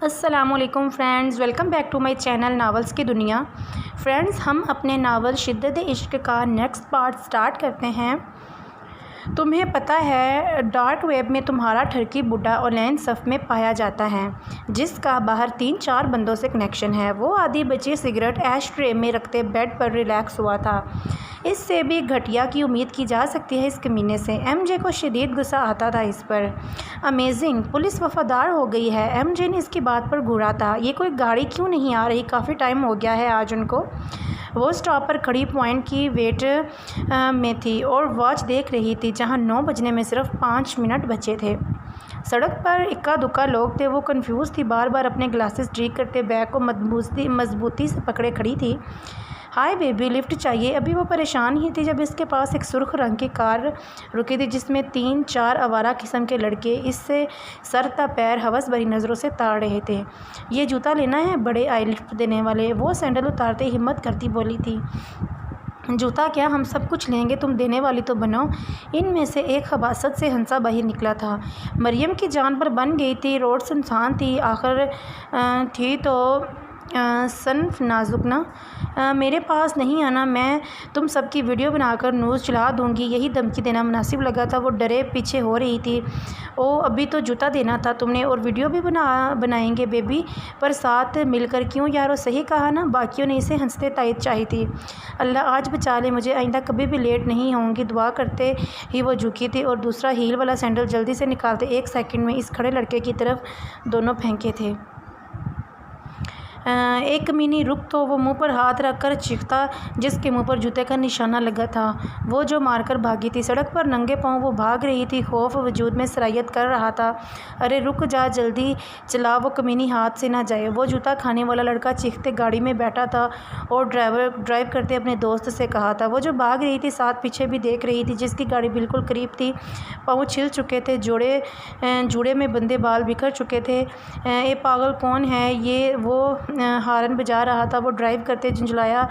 السلام علیکم friends, welcome back to my channel novels کی دنیا۔ فرینڈز، ہم اپنے ناول شدت عشق کا نیکسٹ پارٹ سٹارٹ کرتے ہیں۔ تمہیں پتہ ہے ڈارک ویب میں تمہارا ٹرکی بڈھا اولین صف میں پایا جاتا ہے، جس کا باہر 3-4 بندوں سے کنیکشن ہے۔ وہ آدھی بچی سگریٹ ایش ٹرے میں رکھتے بیڈ پر ریلیکس ہوا تھا۔ اس سے بھی گھٹیا کی امید کی جا سکتی ہے اس کمینے سے۔ ایم جے کو شدید غصہ آتا تھا اس پر۔ امیزنگ، پولیس وفادار ہو گئی ہے۔ ایم جے نے اس کی بات پر گھورا تھا۔ یہ کوئی گاڑی کیوں نہیں آ رہی؟ کافی ٹائم ہو گیا ہے آج ان کو۔ وہ سٹاپ پر کھڑی پوائنٹ کی ویٹ میں تھی اور واچ دیکھ رہی تھی، جہاں 9 بجنے میں صرف 5 منٹ بچے تھے۔ سڑک پر اکا دکا لوگ تھے۔ وہ کنفیوز تھی، بار بار اپنے گلاسز ٹریک کرتے بیگ کو مضبوطی سے پکڑے کھڑی تھی۔ ہائے بیبی، لفٹ چاہیے؟ ابھی وہ پریشان ہی تھی جب اس کے پاس ایک سرخ رنگ کی کار رکی تھی، جس میں 3-4 آوارہ قسم کے لڑکے اس سے سر تا پیر ہوس بھری نظروں سے تاڑ رہے تھے۔ یہ جوتا لینا ہے؟ بڑے آئے لفٹ دینے والے۔ وہ سینڈل اتارتے ہمت کرتی بولی تھی۔ جوتا کیا، ہم سب کچھ لیں گے، تم دینے والی تو بنو۔ ان میں سے ایک خباثت سے ہنسا باہر نکلا تھا۔ مریم کی جان پر بن گئی تھی۔ روڈ سنسان تھی، آخر تھی تو صنف نازک نہ۔ میرے پاس نہیں آنا، میں تم سب کی ویڈیو بنا کر نیوز چلا دوں گی۔ یہی دھمکی دینا مناسب لگا تھا۔ وہ ڈرے پیچھے ہو رہی تھی۔ او، ابھی تو جوتا دینا تھا تم نے، اور ویڈیو بھی بنائیں گے بیبی، پر ساتھ مل کر کیوں یارو؟ صحیح کہا نا؟ باقیوں نے اسے ہنستے تائید چاہی تھی۔ اللہ آج بچا لے مجھے، آئندہ کبھی بھی لیٹ نہیں ہوں گی، دعا کرتے ہی وہ جھکی تھی اور دوسرا ہیل والا سینڈل جلدی سے نکالتے 1 سیکنڈ میں اس کھڑے لڑکے کی طرف دونوں پھینکے تھے۔ ایک کمینی رک تو وہ منہ پر ہاتھ رکھ کر چیختا، جس کے منہ پر جوتے کا نشانہ لگا تھا۔ وہ جو مار کر بھاگی تھی۔ سڑک پر ننگے پاؤں وہ بھاگ رہی تھی، خوف وجود میں سرایت کر رہا تھا۔ ارے رک جا، جلدی چلا، وہ کمینی ہاتھ سے نہ جائے۔ وہ جوتا کھانے والا لڑکا چیختے گاڑی میں بیٹھا تھا اور ڈرائیو کرتے اپنے دوست سے کہا تھا۔ وہ جو بھاگ رہی تھی ساتھ پیچھے بھی دیکھ رہی تھی، جس کی گاڑی بالکل قریب تھی۔ پاؤں چھل چکے تھے، جوڑے میں بندے بال بکھر چکے تھے۔ اے پاگل کون ہے یہ؟ وہ ہارن بجا رہا تھا۔ وہ ڈرائیو کرتے جھنجھلایا،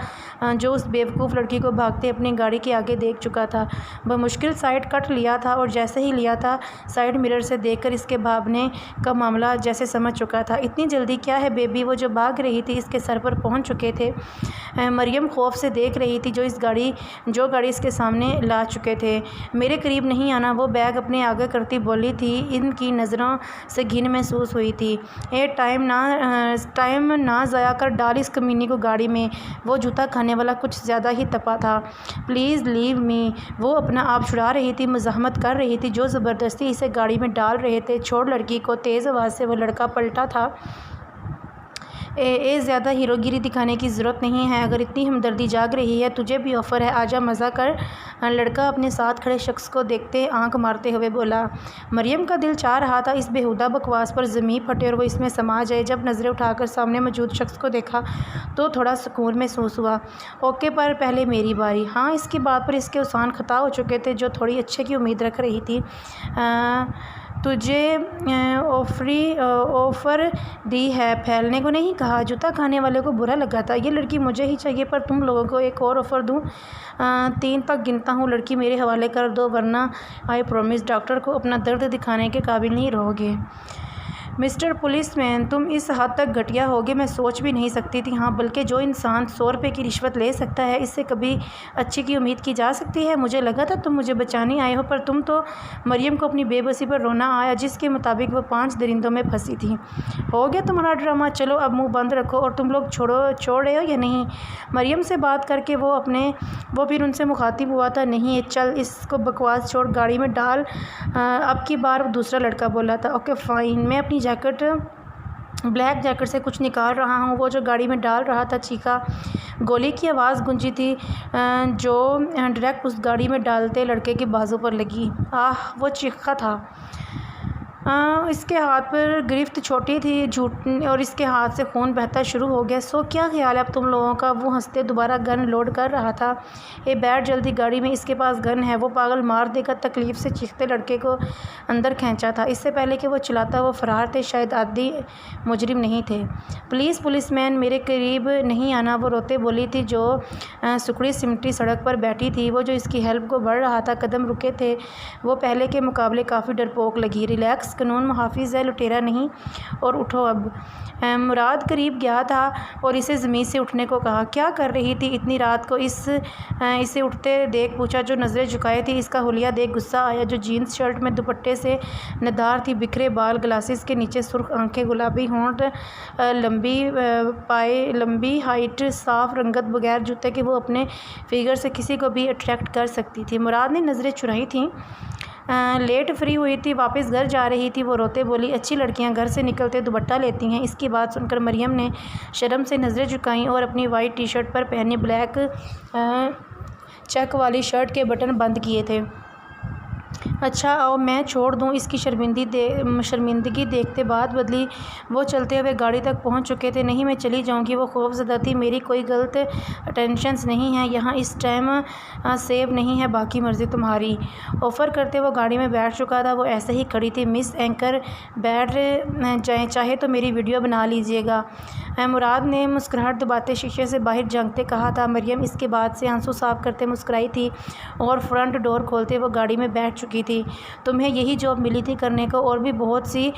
جو اس بیوقوف لڑکی کو بھاگتے اپنی گاڑی کے آگے دیکھ چکا تھا۔ بمشکل سائیڈ کٹ لیا تھا اور جیسے ہی لیا تھا، سائیڈ مرر سے دیکھ کر اس کے بھاگنے کا معاملہ جیسے سمجھ چکا تھا۔ اتنی جلدی کیا ہے بیبی؟ وہ جو بھاگ رہی تھی اس کے سر پر پہنچ چکے تھے۔ مریم خوف سے دیکھ رہی تھی، جو گاڑی اس کے سامنے لا چکے تھے۔ میرے قریب نہیں آنا، وہ بیگ اپنے آگے کرتی بولی تھی۔ ان کی نظروں سے گھن محسوس ہوئی تھی۔ اے ٹائم نہ ضائع کر، ڈال اس کمینی کو گاڑی میں۔ وہ جوتا کھانے والا کچھ زیادہ ہی تپا تھا۔ پلیز لیو می۔ وہ اپنا آپ چھڑا رہی تھی، مزاحمت کر رہی تھی، جو زبردستی اسے گاڑی میں ڈال رہے تھے۔ چھوڑ لڑکی کو، تیز آواز سے وہ لڑکا پلٹا تھا۔ زیادہ ہیرو گیری دکھانے کی ضرورت نہیں ہے، اگر اتنی ہمدردی جاگ رہی ہے۔ تجھے بھی آفر ہے، آجا مزہ کر۔ لڑکا اپنے ساتھ کھڑے شخص کو دیکھتے آنکھ مارتے ہوئے بولا۔ مریم کا دل چاہ رہا تھا اس بےہودہ بکواس پر زمین پھٹے اور وہ اس میں سما جائے۔ جب نظریں اٹھا کر سامنے موجود شخص کو دیکھا تو تھوڑا سکون محسوس ہوا۔ اوکے، پر پہلے میری باری۔ ہاں، اس کی بات پر اس کے اذعان خطا ہو چکے تھے، جو تھوڑی اچھے کی امید رکھ رہی تھی۔ تجھے آفر دی ہے، پھیلنے کو نہیں کہا۔ جوتا کھانے والے کو برا لگا تھا۔ یہ لڑکی مجھے ہی چاہیے، پر تم لوگوں کو ایک اور آفر دوں؟ 3 تک گنتا ہوں، لڑکی میرے حوالے کر دو، ورنہ آئی پرومس ڈاکٹر کو اپنا درد دکھانے کے قابل نہیں رہو گے۔ مسٹر پولیس مین، تم اس حد تک گھٹیا ہوگے میں سوچ بھی نہیں سکتی تھی۔ ہاں، بلکہ جو انسان 100 روپے کی رشوت لے سکتا ہے، اس سے کبھی اچھی کی امید کی جا سکتی ہے؟ مجھے لگا تھا تم مجھے بچانے آئے ہو، پر تم تو مریم کو اپنی بے بسی پر رونا آیا، جس کے مطابق وہ 5 درندوں میں پھنسی تھی۔ ہو گیا تمہارا ڈرامہ، چلو اب منہ بند رکھو۔ اور تم لوگ چھوڑ رہے ہو یا نہیں؟ مریم سے بات کر کے وہ پھر ان سے مخاطب ہوا تھا۔ نہیں، چل اس کو بکواس چھوڑ، گاڑی میں ڈال۔ اب کی بار دوسرا لڑکا بولا تھا۔ اوکے فائن، میں اپنی بلیک جیکٹ سے کچھ نکال رہا ہوں۔ وہ جو گاڑی میں ڈال رہا تھا چیخا۔ گولی کی آواز گونجی تھی، جو ڈائریکٹ اس گاڑی میں ڈالتے لڑکے کے بازو پر لگی۔ آہ، وہ چیخا تھا۔ اس کے ہاتھ پر گرفت چھوٹی تھی اور اس کے ہاتھ سے خون بہتا شروع ہو گیا۔ سو کیا خیال ہے اب تم لوگوں کا؟ وہ ہنستے دوبارہ گن لوڈ کر رہا تھا۔ بیٹھ جلدی گاڑی میں، اس کے پاس گن ہے، وہ پاگل مار دے گا۔ تکلیف سے چیختے لڑکے کو اندر کھینچا تھا۔ اس سے پہلے کہ وہ چلاتا وہ فرار تھے، شاید عادی مجرم نہیں تھے۔ پلیز پولیس مین، میرے قریب نہیں آنا، وہ روتے بولی تھی، جو سکڑی سمٹی سڑک پر بیٹھی تھی۔ وہ جو اس کی ہیلپ کو بڑھ رہا تھا، قدم رکے تھے۔ وہ پہلے کے مقابلے کافی ڈرپوک لگی۔ ریلیکس پاس قانون محافظ ہے، لٹیرا نہیں، اور اٹھو اب۔ مراد قریب گیا تھا اور اسے زمین سے اٹھنے کو کہا۔ کیا کر رہی تھی اتنی رات کو؟ اسے اٹھتے دیکھ پوچھا، جو نظریں جھکائے تھی۔ اس کا حلیہ دیکھ غصہ آیا، جو جینز شرٹ میں دوپٹے سے ندار تھی، بکھرے بال، گلاسز کے نیچے سرخ آنکھیں، گلابی ہونٹ، لمبی ہائٹ، صاف رنگت، بغیر جوتے کے وہ اپنے فگر سے کسی کو بھی اٹریکٹ کر سکتی تھی۔ مراد نے نظریں چرائی تھیں۔ لیٹ فری ہوئی تھی، واپس گھر جا رہی تھی۔ وہ روتے بولی، اچھی لڑکیاں گھر سے نکلتے دوپٹہ لیتی ہیں۔ اس کی بات سن کر مریم نے شرم سے نظریں جھکائیں اور اپنی وائٹ ٹی شرٹ پر پہنی بلیک چیک والی شرٹ کے بٹن بند کیے تھے۔ اچھا آؤ میں چھوڑ دوں اس کی شرمندگی دیکھتے بات بدلی۔ وہ چلتے ہوئے گاڑی تک پہنچ چکے تھے۔ نہیں میں چلی جاؤں گی، وہ خوف زدہ تھی۔ میری کوئی غلط انٹینشنز نہیں ہیں یہاں، اس ٹائم سیف نہیں ہے، باقی مرضی تمہاری۔ آفر کرتے وہ گاڑی میں بیٹھ چکا تھا۔ وہ ایسے ہی کھڑی تھی۔ مس اینکر بیٹھ جائیں، چاہے تو میری ویڈیو بنا لیجیے گا، مراد نے مسکراہٹ دباتے شیشے سے باہر جھانکتے کہا تھا۔ مریم اس کے بعد سے آنسو صاف کرتے مسکرائی تھی اور فرنٹ ڈور کھولتے وہ گاڑی میں بیٹھ چکی تھی۔ تمہیں یہی جاب ملی تھی کرنے کو، اور بھی بہت سی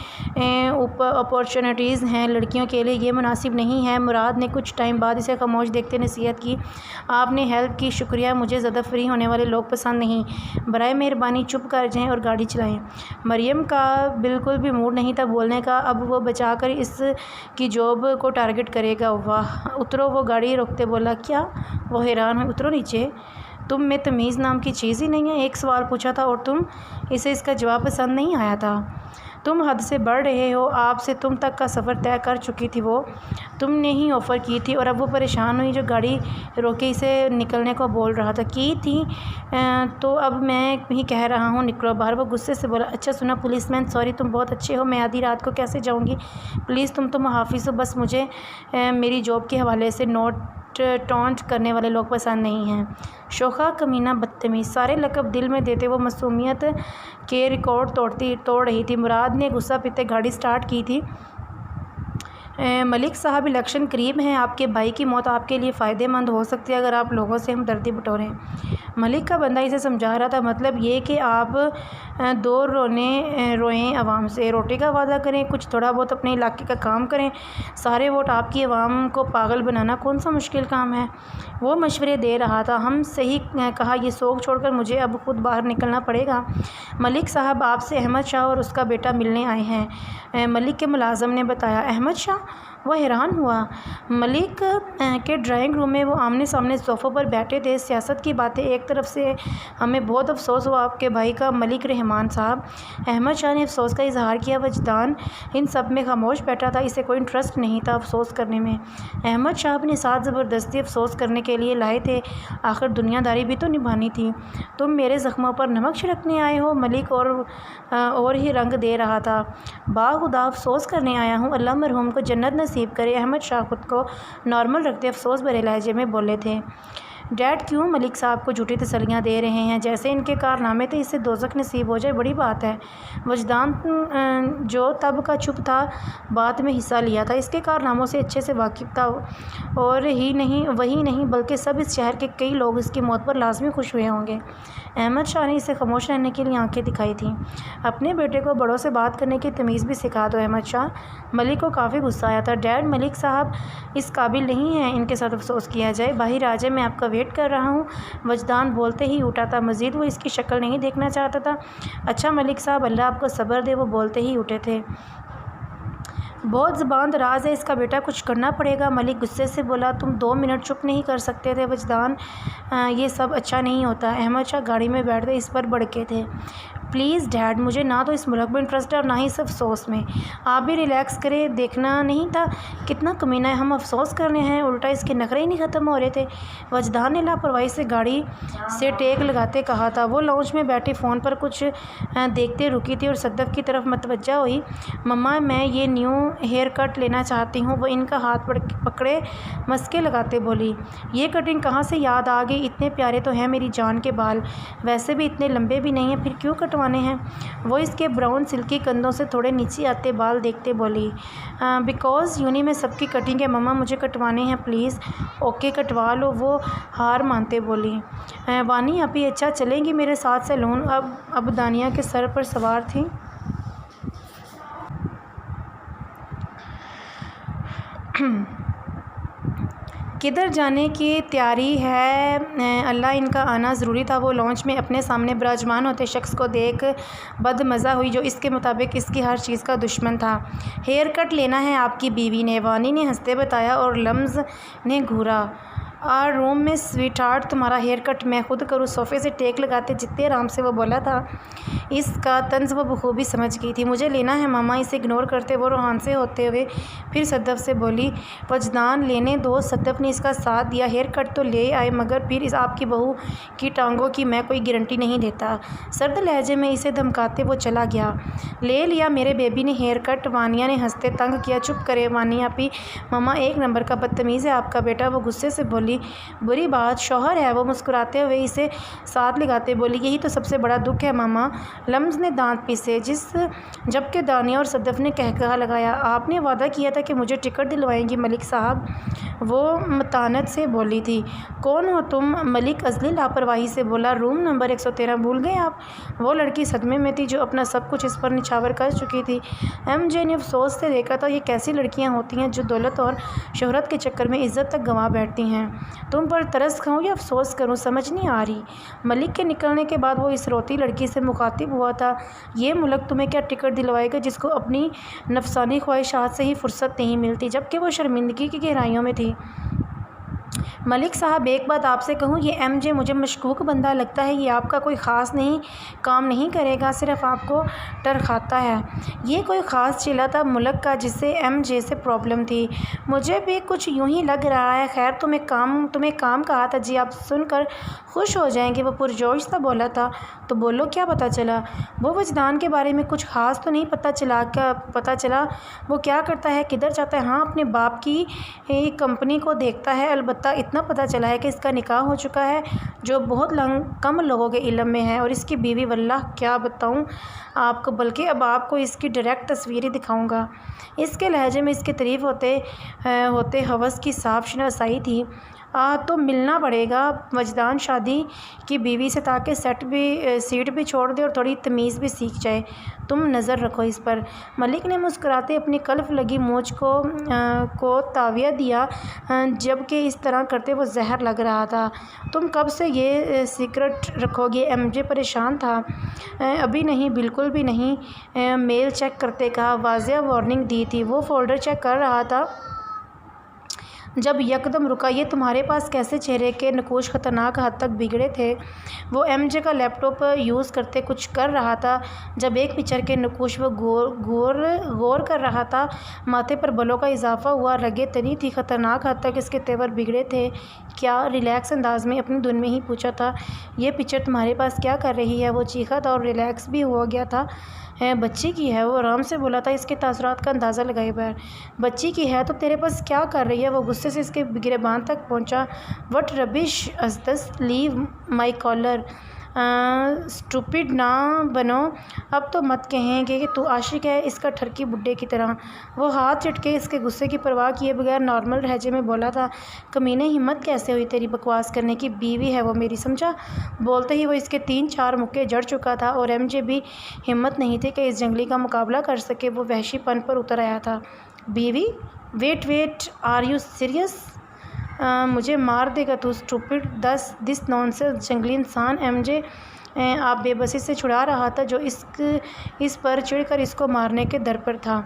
اپارچونیٹیز ہیں لڑکیوں کے لیے، یہ مناسب نہیں ہے۔ مراد نے کچھ ٹائم بعد اسے خاموش دیکھتے نصیحت کی، آپ نے ہیلپ کی، شکریہ، مجھے زیادہ فری ہونے والے لوگ پسند نہیں، برائے مہربانی چپ کر جائیں اور گاڑی چلائیں۔ مریم کا بالکل بھی موڈ نہیں تھا بولنے کا، اب وہ بچا کر اس کی جاب کو ٹارگٹ کرے گا۔ واہ اترو، وہ گاڑی روکتے بولا۔ کیا؟ وہ حیران ہوئی۔ اترو نیچے، تم میں تمیز نام کی چیز ہی نہیں ہے؟ ایک سوال پوچھا تھا اور اسے اس کا جواب پسند نہیں آیا تھا؟ تم حد سے بڑھ رہے ہو، آپ سے تم تک کا سفر طے کر چکی تھی، وہ تم نے ہی آفر کی تھی۔ اور اب وہ پریشان ہوئی، جو گاڑی روکے اسے نکلنے کو بول رہا تھا۔ کی تھی تو اب میں ہی کہہ رہا ہوں، نکلو باہر۔ وہ غصے سے بولا، اچھا سنا پولیس مین، سوری، تم بہت اچھے ہو، میں آدھی رات کو کیسے جاؤں گی؟ پلیز تم تو محافظ ہو، بس مجھے میری جاب کے حوالے سے ٹونٹ کرنے والے لوگ پسند نہیں ہیں۔ شوخا، کمینہ، بدتمیز، سارے لقب دل میں دیتے وہ معصومیت کے ریکارڈ توڑ رہی تھی۔ مراد نے غصہ پیتے گاڑی سٹارٹ کی تھی۔ ملک صاحب، الیکشن قریب ہیں، آپ کے بھائی کی موت آپ کے لیے فائدہ مند ہو سکتی ہے اگر آپ لوگوں سے ہمدردی بٹوریں۔ ملک کا بندہ اسے سمجھا رہا تھا، مطلب یہ کہ آپ دور روئیں عوام سے، روٹی کا وعدہ کریں، کچھ تھوڑا بہت اپنے علاقے کا کام کریں، سارے ووٹ آپ کی عوام کو پاگل بنانا کون سا مشکل کام ہے؟ وہ مشورے دے رہا تھا۔ ہم صحیح کہا، یہ سوگ چھوڑ کر مجھے اب خود باہر نکلنا پڑے گا۔ ملک صاحب، آپ سے احمد شاہ اور اس کا بیٹا ملنے آئے ہیں، ملک کے ملازم نے بتایا۔ احمد شاہ؟ وہ حیران ہوا۔ ملک کے ڈرائنگ روم میں وہ آمنے سامنے صوفوں پر بیٹھے تھے۔ سیاست کی باتیں ایک طرف سے، ہمیں بہت افسوس ہوا آپ کے بھائی کا، ملک رحمان صاحب۔ احمد شاہ نے افسوس کا اظہار کیا۔ وجدان ان سب میں خاموش بیٹھا تھا، اسے کوئی انٹرسٹ نہیں تھا افسوس کرنے میں۔ احمد شاہ اپنے ساتھ زبردستی افسوس کرنے کے لیے لائے تھے، آخر دنیا داری بھی تو نبھانی تھی۔ تم میرے زخموں پر نمک چھڑکنے آئے ہو؟ ملک اور ہی رنگ دے رہا تھا۔ باخدا افسوس کرنے آیا ہوں، اللہ مرحوم کو جنت نصیب کرے۔ احمد شاہ خود کو نارمل رکھتے افسوس بھرے لہجے میں بولے تھے۔ ڈیڈ کیوں ملک صاحب کو جھوٹی تسلیاں دے رہے ہیں؟ جیسے ان کے کارنامے تھے، اس سے دوزخ نصیب ہو جائے، بڑی بات ہے۔ وجدان جو تب کا چپ تھا، بات میں حصہ لیا تھا، اس کے کارناموں سے اچھے سے واقف تھا، اور وہی نہیں بلکہ سب اس شہر کے کئی لوگ اس کی موت پر لازمی خوش ہوئے ہوں گے۔ احمد شاہ نے اسے خاموش رہنے کے لیے آنکھیں دکھائی تھیں۔ اپنے بیٹے کو بڑوں سے بات کرنے کی تمیز بھی سکھا دو احمد شاہ۔ ملک کو کافی غصہ آیا تھا۔ ڈیڈ، ملک صاحب اس قابل نہیں ہیں ان کے ساتھ افسوس کیا جائے، باہر آ جائے، میں آپ کا ویٹ کر رہا ہوں۔ وجدان بولتے ہی اٹھا تھا، مزید وہ اس کی شکل نہیں دیکھنا چاہتا تھا۔ اچھا ملک صاحب، اللہ آپ کو صبر دے، وہ بولتے ہی اٹھے تھے۔ بہت زبان دراز ہے، اس کا بیٹا کچھ کرنا پڑے گا۔ ملک غصے سے بولا، تم 2 منٹ چپ نہیں کر سکتے تھے؟ وجدان، یہ سب اچھا نہیں ہوتا۔ احمد شاہ گاڑی میں بیٹھتے اس پر بھڑکے تھے۔ پلیز ڈیڈ، مجھے نہ تو اس ملک میں انٹرسٹ ہے اور نہ ہی اس افسوس میں، آپ بھی ریلیکس کریں، دیکھنا نہیں تھا کتنا کمینہ ہے، ہم افسوس کرنے ہیں، الٹا اس کے نخرے ہی نہیں ختم ہو رہے تھے۔ وجدان نے لاپرواہی سے گاڑی سے ٹیک لگاتے کہا تھا۔ وہ لاؤنج میں بیٹھی فون پر کچھ دیکھتے رکی تھی اور صدف کی طرف متوجہ ہوئی۔ مما، میں یہ نیو ہیئر کٹ لینا چاہتی ہوں، وہ ان کا ہاتھ پکڑے مسکے لگاتے بولی۔ یہ کٹنگ کہاں سے یاد آ گئی؟ اتنے پیارے تو ہیں میری جان کے بال، ویسے بھی اتنے لمبے بھی نہیں ہیں، پھر کیوں کٹوانے ہیں؟ وہ اس کے براؤن سلکی کندھوں سے تھوڑے نیچے آتے بال دیکھتے بولی۔ بیکاز یونی میں سب کی کٹنگ ہے مما، مجھے کٹوانے ہیں پلیز۔ اوکے کٹوا لو، وہ ہار مانتے بولی۔ وانی اپی، اچھا چلیں گی میرے ساتھ سیلون؟ اب دانیہ کے سر پر سوار تھی۔ کدھر جانے کی تیاری ہے؟ اللہ، ان کا آنا ضروری تھا۔ وہ لانچ میں اپنے سامنے براجمان ہوتے شخص کو دیکھ بدمزہ ہوئی جو اس کے مطابق اس کی ہر چیز کا دشمن تھا۔ ہیئر کٹ لینا ہے آپ کی بیوی نے، وانی نے ہنستے بتایا اور لمز نے گھورا۔ روم میں سویٹ ہارٹ، تمہارا ہیئر کٹ میں خود کروں۔ صوفے سے ٹیک لگاتے جتنے آرام سے وہ بولا تھا، اس کا طنز وہ بخوبی سمجھ گئی تھی۔ مجھے لینا ہے ماما، اسے اگنور کرتے وہ روحان سے ہوتے ہوئے پھر صدف سے بولی۔ وجدان لینے دو، صدف نے اس کا ساتھ دیا۔ ہیئر کٹ تو لے آئے مگر پھر اس آپ کی بہو کی ٹانگوں کی میں کوئی گارنٹی نہیں دیتا، سرد لہجے میں اسے دھمکاتے وہ چلا گیا۔ لے لیا میرے بیبی نے ہیئر کٹ، وانیہ نے ہنستے تنگ کیا۔ چپ کرے وانیہ پی، ماما ایک نمبر کا بدتمیز ہے آپ کا بیٹا، وہ غصے سے بولی۔ بری بات شوہر ہے، وہ مسکراتے ہوئے اسے ساتھ لگاتے بولی۔ یہی تو سب سے بڑا دکھ ہے ماما، لمز نے دانت پیسے، جبکہ دانیہ اور صدف نے قہقہہ لگایا۔ آپ نے وعدہ کیا تھا کہ مجھے ٹکٹ دلوائیں گی ملک صاحب، وہ متانت سے بولی تھی۔ کون ہو تم؟ ملک ازلی لاپرواہی سے بولا۔ روم نمبر 113 بھول گئے آپ؟ وہ لڑکی صدمے میں تھی جو اپنا سب کچھ اس پر نچھاور کر چکی تھی۔ ایم جے نے افسوس سے دیکھا تھا، یہ کیسی لڑکیاں ہوتی ہیں جو دولت اور شہرت کے چکر میں عزت تک گنوا بیٹھتی ہیں۔ تم پر ترس کھاؤں یا افسوس کروں سمجھ نہیں آ رہی۔ ملک کے نکلنے کے بعد وہ اس روتی لڑکی سے مخاطب ہوا تھا، یہ ملک تمہیں کیا ٹکٹ دلوائے گا جس کو اپنی نفسانی خواہشات سے ہی فرصت نہیں ملتی؟ جبکہ وہ شرمندگی کی گہرائیوں میں تھی۔ ملک صاحب ایک بات آپ سے کہوں، یہ ایم جے مجھے مشکوک بندہ لگتا ہے، یہ آپ کا کوئی خاص کام نہیں کرے گا، صرف آپ کو ٹرکھاتا ہے۔ یہ کوئی خاص چیلا تھا ملک کا جسے ایم جے سے پرابلم تھی؟ مجھے بھی کچھ یوں ہی لگ رہا ہے۔ خیر تمہیں کام کہا تھا جی، آپ سن کر خوش ہو جائیں گے، وہ پرجوش سا بولا تھا۔ تو بولو کیا پتہ چلا؟ وہ وجدان کے بارے میں کچھ خاص تو نہیں پتہ چلا، وہ کیا کرتا ہے، کدھر جاتا ہے؟ ہاں اپنے باپ کی کمپنی کو دیکھتا ہے، البتہ اتنا پتہ چلا ہے کہ اس کا نکاح ہو چکا ہے جو بہت کم لوگوں کے علم میں ہے، اور اس کی بیوی واللہ کیا بتاؤں آپ کو، بلکہ اب آپ کو اس کی ڈائریکٹ تصویریں دکھاؤں گا۔ اس کے لہجے میں اس کی تعریف ہوتے ہوس کی صاف شناسائی تھی۔ تو ملنا پڑے گا وجدان شادی کی بیوی سے تاکہ سیٹ بھی چھوڑ دے اور تھوڑی تمیز بھی سیکھ جائے، تم نظر رکھو اس پر۔ ملک نے مسکراتے اپنی کلف لگی مونچھ کو تاویہ دیا، جبکہ اس طرح کرتے وہ زہر لگ رہا تھا۔ تم کب سے یہ سیکرٹ رکھو گے؟ ایم جے پریشان تھا۔ ابھی نہیں، بالکل بھی نہیں، میل چیک کرتے کہا، واضح وارننگ دی تھی۔ وہ فولڈر چیک کر رہا تھا جب یکدم رکا۔ یہ تمہارے پاس کیسے چہرے کے نقوش خطرناک حد تک بگڑے تھے؟ وہ ایم جے کا لیپ ٹاپ یوز کرتے کچھ کر رہا تھا جب ایک پکچر کے نقوش وہ غور کر رہا تھا۔ ماتھے پر بلوں کا اضافہ ہوا، رگیں تنی تھی، خطرناک حد تک اس کے تیور بگڑے تھے۔ کیا؟ ریلیکس انداز میں اپنی دھن میں ہی پوچھا تھا۔ یہ پکچر تمہارے پاس کیا کر رہی ہے؟ وہ چیخا تھا اور ریلیکس بھی ہو گیا تھا۔ بچی کی ہے، وہ آرام سے بولا تھا، اس کے تاثرات کا اندازہ لگائے بغیر۔ بچی کی ہے تو تیرے پاس کیا کر رہی ہے؟ وہ غصے سے اس کے گریبان تک پہنچا۔ وٹ ربش ازدس، لیو مائی کالر، اسٹوپڈ نہ بنو، اب تو مت کہیں گے کہ تو عاشق ہے اس کا ٹھرکی بڈھے کی طرح۔ وہ ہاتھ چٹکے اس کے غصے کی پرواہ کیے بغیر نارمل لہجے میں بولا تھا، کمینے ہمت کیسے ہوئی تیری بکواس کرنے کی، بیوی ہے وہ میری، سمجھا؟ بولتے ہی وہ اس کے 3-4 مکے جڑ چکا تھا اور ایم جے بھی ہمت نہیں تھی کہ اس جنگلی کا مقابلہ کر سکے، وہ وحشی پن پر اتر آیا تھا۔ بیوی؟ Wait, are you serious? مجھے مار دے گا تو، اسٹوپڈ دس نانسنس، جنگلی انسان۔ ایم جے آپ بے بسی سے چھڑا رہا تھا جو اس پر چڑھ کر اس کو مارنے کے در پر تھا۔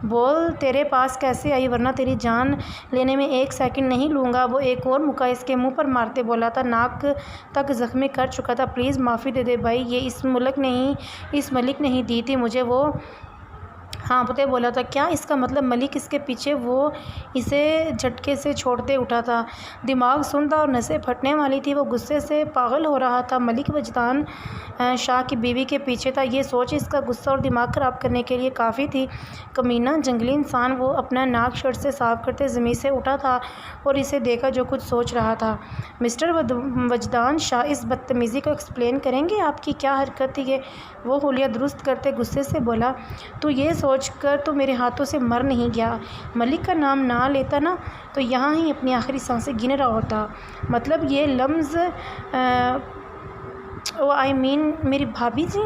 بول تیرے پاس کیسے آئی، ورنہ تیری جان لینے میں 1 سیکنڈ نہیں لوں گا۔ وہ ایک اور مکہ اس کے منہ پر مارتے بولا تھا، ناک تک زخمی کر چکا تھا۔ پلیز معافی دے دے بھائی، یہ اس ملک نہیں دی تھی مجھے، وہ ہانپتے بولا تھا۔ کیا اس کا مطلب ملک اس کے پیچھے؟ وہ اسے جھٹکے سے چھوڑتے اٹھا تھا، دماغ سن تھا اور نسیں پھٹنے والی تھی، وہ غصے سے پاگل ہو رہا تھا۔ ملک وجدان شاہ کی بیوی کے پیچھے تھا، یہ سوچ اس کا غصہ اور دماغ خراب کرنے کے لیے کافی تھی۔ کمینہ جنگلی انسان، وہ اپنا ناک شرٹ سے صاف کرتے زمین سے اٹھا تھا اور اسے دیکھا جو کچھ سوچ رہا تھا۔ مسٹر وجدان شاہ، اس بدتمیزی کو ایکسپلین کریں گے، آپ کی کیا حرکت تھی یہ؟ وہ حلیہ درست کرتے غصے سے بولا، تو یہ سوچ کر تو میرے ہاتھوں سے مر نہیں گیا، ملک کا نام نہ لیتا نا تو یہاں ہی اپنی آخری سانسیں گن رہا ہوتا۔ مطلب یہ لمز، میری بھابھی جی،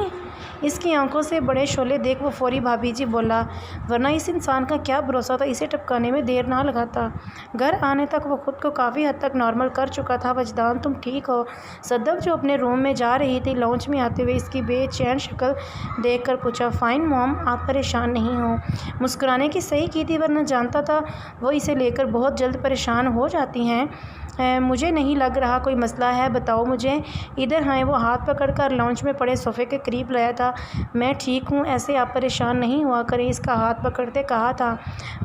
اس کی آنکھوں سے بڑے شعلے دیکھ وہ فوری بھابھی جی بولا، ورنہ اس انسان کا کیا بھروسہ تھا، اسے ٹپکانے میں دیر نہ لگاتا۔ گھر آنے تک وہ خود کو کافی حد تک نارمل کر چکا تھا۔ وجدان تم ٹھیک ہو؟ صدف جو اپنے روم میں جا رہی تھی لاؤنج میں آتے ہوئے اس کی بے چین شکل دیکھ کر پوچھا، فائن موم، آپ پریشان نہیں ہو؟ مسکرانے کی صحیح کی تھی، ورنہ جانتا تھا وہ اسے لے کر بہت جلد پریشان ہو جاتی ہیں۔ مجھے نہیں لگ رہا کوئی مسئلہ ہے، بتاؤ مجھے۔ ادھر آئیں۔ وہ ہاتھ پکڑ کر لاؤنج میں پڑے صوفے کے قریب لایا تھا۔ میں ٹھیک ہوں، ایسے آپ پریشان نہیں ہوا کریں، اس کا ہاتھ پکڑتے کہا تھا۔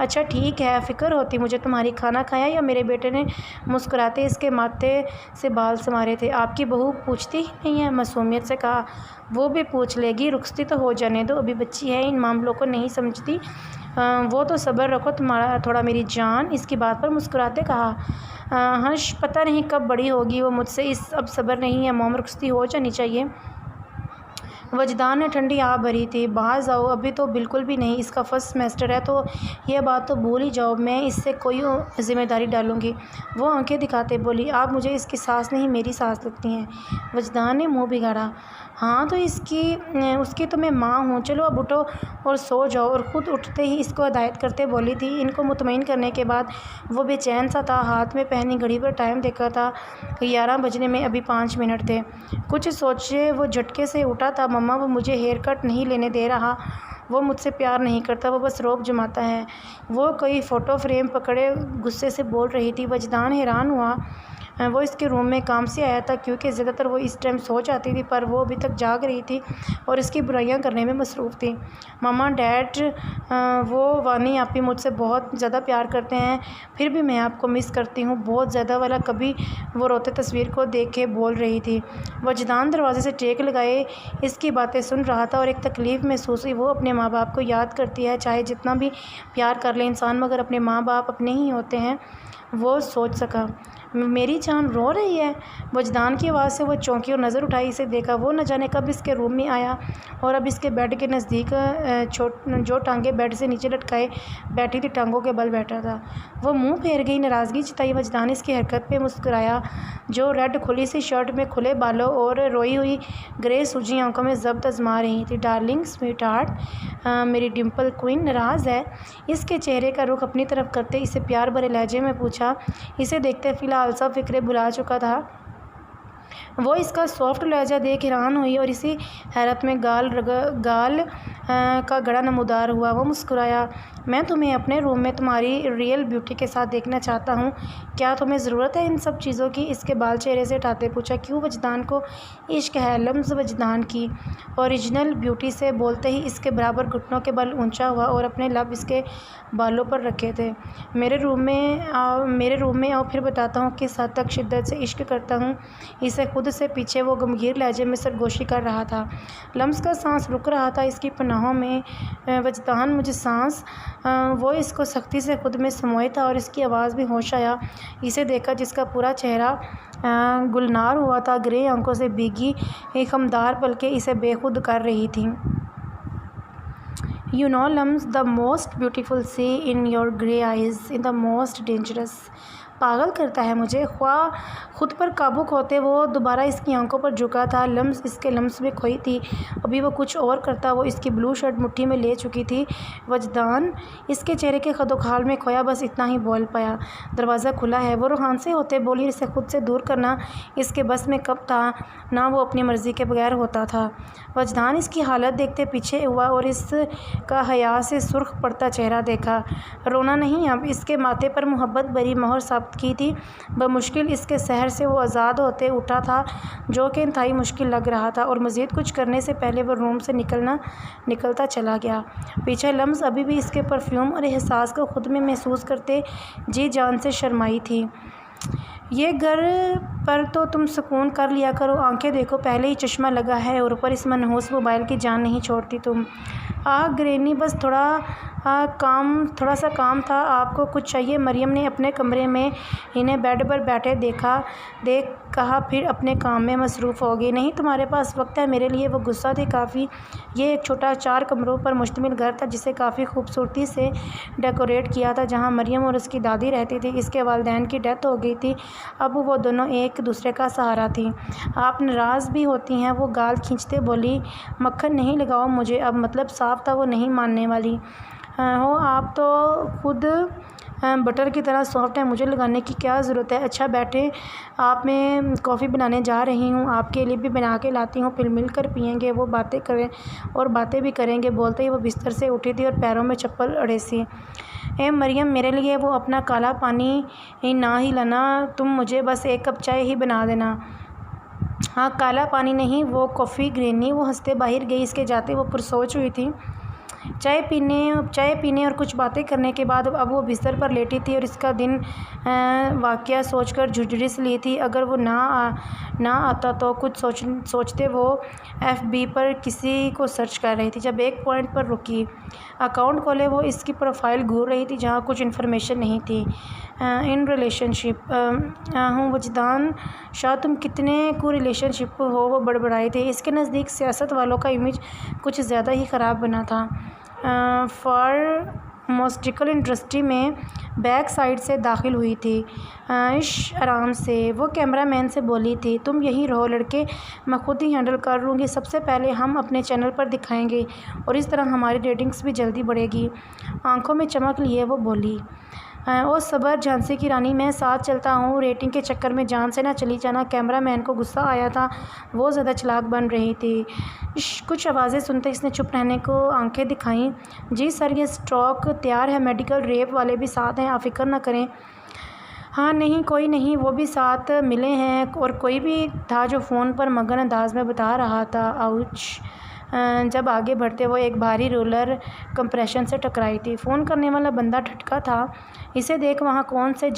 اچھا ٹھیک ہے، فکر ہوتی مجھے تمہاری۔ کھانا کھایا؟ یا میرے بیٹے نے مسکراتے اس کے ماتھے سے بال سنوارے تھے۔ آپ کی بہو پوچھتی ہی نہیں ہے، معصومیت سے کہا۔ وہ بھی پوچھ لے گی، رخصتی تو ہو جانے دو، ابھی بچی ہے، ان معاملوں کو نہیں سمجھتی۔ وہ تو صبر رکھو تھوڑا میری جان، اس کی بات پر مسکراتے کہا۔ ہنش، پتہ نہیں کب بڑی ہوگی وہ مجھ سے، اب صبر نہیں ہے موم، رخصتی ہو جانی چاہیے۔ وجدان نے ٹھنڈی آہ بھری تھی۔ باز آؤ؟ ابھی تو بالکل بھی نہیں، اس کا فرسٹ سیمسٹر ہے، تو یہ بات تو بھول ہی جاؤ، میں اس سے کوئی ذمہ داری ڈالوں گی۔ وہ آنکھیں دکھاتے بولی، آپ مجھے اس کی ساس نہیں میری ساس لگتی ہیں۔ وجدان نے منہ بگاڑا۔ ہاں تو اس کی تو میں ماں ہوں، چلو اب اٹھو اور سو جاؤ۔ اور خود اٹھتے ہی اس کو ہدایت کرتے بولی تھی۔ ان کو مطمئن کرنے کے بعد وہ بے چین سا تھا، ہاتھ میں پہنی گھڑی پر ٹائم دیکھا تھا، 11 بجنے میں ابھی 5 منٹ تھے۔ کچھ سوچے وہ جھٹکے سے اٹھا تھا، مما وہ مجھے ہیئر کٹ نہیں لینے دے رہا، وہ مجھ سے پیار نہیں کرتا، وہ بس روب جماتا ہے۔ وہ کوئی فوٹو فریم پکڑے غصے سے بول رہی تھی۔ وجدان حیران ہوا۔ وہ اس کے روم میں کام سے آیا تھا، کیونکہ زیادہ تر وہ اس ٹائم سو جاتی تھی، پر وہ ابھی تک جاگ رہی تھی اور اس کی برائیاں کرنے میں مصروف تھی۔ مما، ڈیڈ، وہ وانی آپی مجھ سے بہت زیادہ پیار کرتے ہیں، پھر بھی میں آپ کو مس کرتی ہوں بہت زیادہ والا۔ کبھی وہ روتے تصویر کو دیکھ کے بول رہی تھی۔ وجدان دروازے سے ٹیک لگائے اس کی باتیں سن رہا تھا اور ایک تکلیف محسوس ہوئی۔ وہ اپنے ماں باپ کو یاد کرتی ہے، چاہے جتنا بھی پیار کر لے انسان، مگر اپنے ماں باپ اپنے ہی ہوتے ہیں۔ وہ سوچ سکا۔ میری جان رو رہی ہے؟ وجدان کی آواز سے وہ چونکی اور نظر اٹھائی، اسے دیکھا۔ وہ نہ جانے کب اس کے روم میں آیا اور اب اس کے بیڈ کے نزدیک جو ٹانگیں بیڈ سے نیچے لٹکائے بیٹھی تھی ٹانگوں کے بل بیٹھا تھا۔ وہ منہ پھیر گئی، ناراضگی جتائی۔ وجدان اس کی حرکت پہ مسکرایا، جو ریڈ کھلی سی شرٹ میں کھلے بالوں اور روئی ہوئی گرے سوجی آنکھوں میں ضبط آزما رہی تھی۔ ڈارلنگ، سویٹ ہارٹ، میری ڈمپل کوئن ناراض ہے؟ اس کے چہرے کا رخ اپنی طرف کرتے اسے پیار بھرے لہجے میں پوچھا۔ اسے دیکھتے فی الحال سب فکریں بھلا چکا تھا۔ وہ اس کا سافٹ لہجہ دیکھ حیران ہوئی اور اسی حیرت میں گال کا گڑا نمودار ہوا۔ وہ مسکرایا، میں تمہیں اپنے روم میں تمہاری ریئل بیوٹی کے ساتھ دیکھنا چاہتا ہوں۔ کیا تمہیں ضرورت ہے ان سب چیزوں کی؟ اس کے بال چہرے سے اٹھاتے پوچھا۔ کیوں وجدان کو عشق ہے؟ لمز وجدان کی اوریجنل بیوٹی سے بولتے ہی اس کے برابر گھٹنوں کے بل اونچا ہوا اور اپنے لب اس کے بالوں پر رکھے تھے۔ میرے روم میں آؤ، پھر بتاتا ہوں کس حد تک شدت سے عشق کرتا ہوں۔ اسے خود سے پیچھے وہ گمگیر لہجے میں سرگوشی کر رہا تھا۔ لمز کا سانس رک رہا تھا اس کی پناہوں میں۔ وجدان، مجھے سانس۔ وہ اس کو سختی سے خود میں سموئے تھا اور اس کی آواز میں ہوش آیا۔ اسے دیکھا جس کا پورا چہرہ گلنار ہوا تھا، گرے آنکھوں سے بھیگی خمدار پلکیں اسے بے خود کر رہی تھیں۔ You know, Lums, the most beautiful sea in your grey eyes, in the most dangerous. پاگل کرتا ہے مجھے۔ خواہ خود پر قابو کھوتے وہ دوبارہ اس کی آنکھوں پر جھکا تھا۔ لمس اس کے لمس میں کھوئی تھی۔ ابھی وہ کچھ اور کرتا، وہ اس کی بلو شرٹ مٹھی میں لے چکی تھی۔ وجدان اس کے چہرے کے خد و خال میں کھویا، بس اتنا ہی بول پایا، دروازہ کھلا ہے۔ وہ روحان سے ہوتے بولی، اسے خود سے دور کرنا اس کے بس میں کب تھا، نہ وہ اپنی مرضی کے بغیر ہوتا تھا۔ وجدان اس کی حالت دیکھتے پیچھے ہوا اور اس کا حیا سے سرخ پڑتا چہرہ دیکھا۔ رونا نہیں اب۔ اس کے ماتھے پر محبت بھری مہر ثابت کی تھی۔ بمشکل اس کے سحر سے وہ آزاد ہوتے اٹھا تھا، جو کہ انتہائی مشکل لگ رہا تھا، اور مزید کچھ کرنے سے پہلے وہ روم سے نکلتا چلا گیا۔ پیچھے لمز ابھی بھی اس کے پرفیوم اور احساس کو خود میں محسوس کرتے جی جان سے شرمائی تھی۔ یہ گھر پر تو تم سکون کر لیا کرو، آنکھیں دیکھو پہلے ہی چشمہ لگا ہے، اور اوپر اس منحوس موبائل کی جان نہیں چھوڑتی تم۔ گرینی، بس تھوڑا سا کام تھا۔ آپ کو کچھ چاہیے؟ مریم نے اپنے کمرے میں انہیں بیڈ پر بیٹھے دیکھ کہا، پھر اپنے کام میں مصروف ہو گئی۔ نہیں، تمہارے پاس وقت ہے میرے لیے؟ وہ غصہ تھی کافی۔ یہ ایک چھوٹا 4 کمروں پر مشتمل گھر تھا، جسے کافی خوبصورتی سے ڈیکوریٹ کیا تھا، جہاں مریم اور اس کی دادی رہتی تھی۔ اس کے والدین کی ڈیتھ ہو گئی تھی۔ اب وہ دونوں ایک ایک دوسرے کا سہارا تھیں۔ آپ ناراض بھی ہوتی ہیں؟ وہ گال کھینچتے بولی۔ مکھن نہیں لگاؤ مجھے اب، مطلب صاف تھا وہ نہیں ماننے والی ہو، آپ تو خود بٹر کی طرح سافٹ ہیں، مجھے لگانے کی کیا ضرورت ہے؟ اچھا بیٹھیں، آپ میں کافی بنانے جا رہی ہوں، آپ کے لیے بھی بنا کے لاتی ہوں، پھر مل کر پئیں گے۔ وہ باتیں کریں اور باتیں بھی کریں گے، بولتے ہی وہ بستر سے اٹھی تھی اور پیروں میں چپل اڑیسی۔ اے مریم، میرے لیے وہ اپنا کالا پانی نہ ہی لانا، تم مجھے بس ایک کپ چائے ہی بنا دینا۔ ہاں، کالا پانی نہیں، وہ کافی گرینی۔ وہ ہنستے باہر گئی۔ اس کے جاتے وہ پرسوچ ہوئی تھی۔ چائے پینے اور کچھ باتیں کرنے کے بعد اب وہ بستر پر لیٹی تھی اور اس کا دن واقعہ سوچ کر جھجھس لی تھی۔ اگر وہ نہ آتا تو کچھ سوچتے وہ ایف بی پر کسی کو سرچ کر رہی تھی۔ جب ایک پوائنٹ پر رکی، اکاؤنٹ کھولے، وہ اس کی پروفائل گھور رہی تھی جہاں کچھ انفارمیشن نہیں تھی۔ ان ریلیشن شپ ہوں وجدان شاہ، تم کتنے کو ریلیشن شپ ہو، وہ بڑبڑائی تھی۔ اس کے نزدیک سیاست والوں کا امیج کچھ زیادہ ہی خراب بنا تھا۔ فارماسیوٹیکل انڈسٹری میں بیک سائڈ سے داخل ہوئی تھی۔ آرام سے، وہ کیمرہ مین سے بولی تھی، تم یہیں رہو لڑکے، میں خود ہی ہینڈل کر لوں گی۔ سب سے پہلے ہم اپنے چینل پر دکھائیں گے اور اس طرح ہماری ریٹنگز بھی جلدی بڑھے گی۔ آنکھوں میں چمک لیے وہ بولی، او صبر جھانسی کی رانی، میں ساتھ چلتا ہوں، ریٹنگ کے چکر میں جان سے نہ چلی جانا۔ کیمرہ مین کو غصہ آیا تھا، وہ زیادہ چالاک بن رہی تھی۔ کچھ آوازیں سنتے اس نے چپ رہنے کو آنکھیں دکھائیں۔ جی سر، یہ اسٹاک تیار ہے، میڈیکل ریپ والے بھی ساتھ ہیں، آپ فکر نہ کریں۔ ہاں نہیں، کوئی نہیں، وہ بھی ساتھ ملے ہیں، اور کوئی بھی تھا جو فون پر مگن انداز میں بتا رہا تھا۔ آؤچ۔ جب آگے بڑھتے وہ ایک بھاری رولر کمپریشن سے ٹکرائی تھی۔ فون کرنے والا بندہ ٹھٹکا تھا۔ اسے دیکھ وہاں کون ہے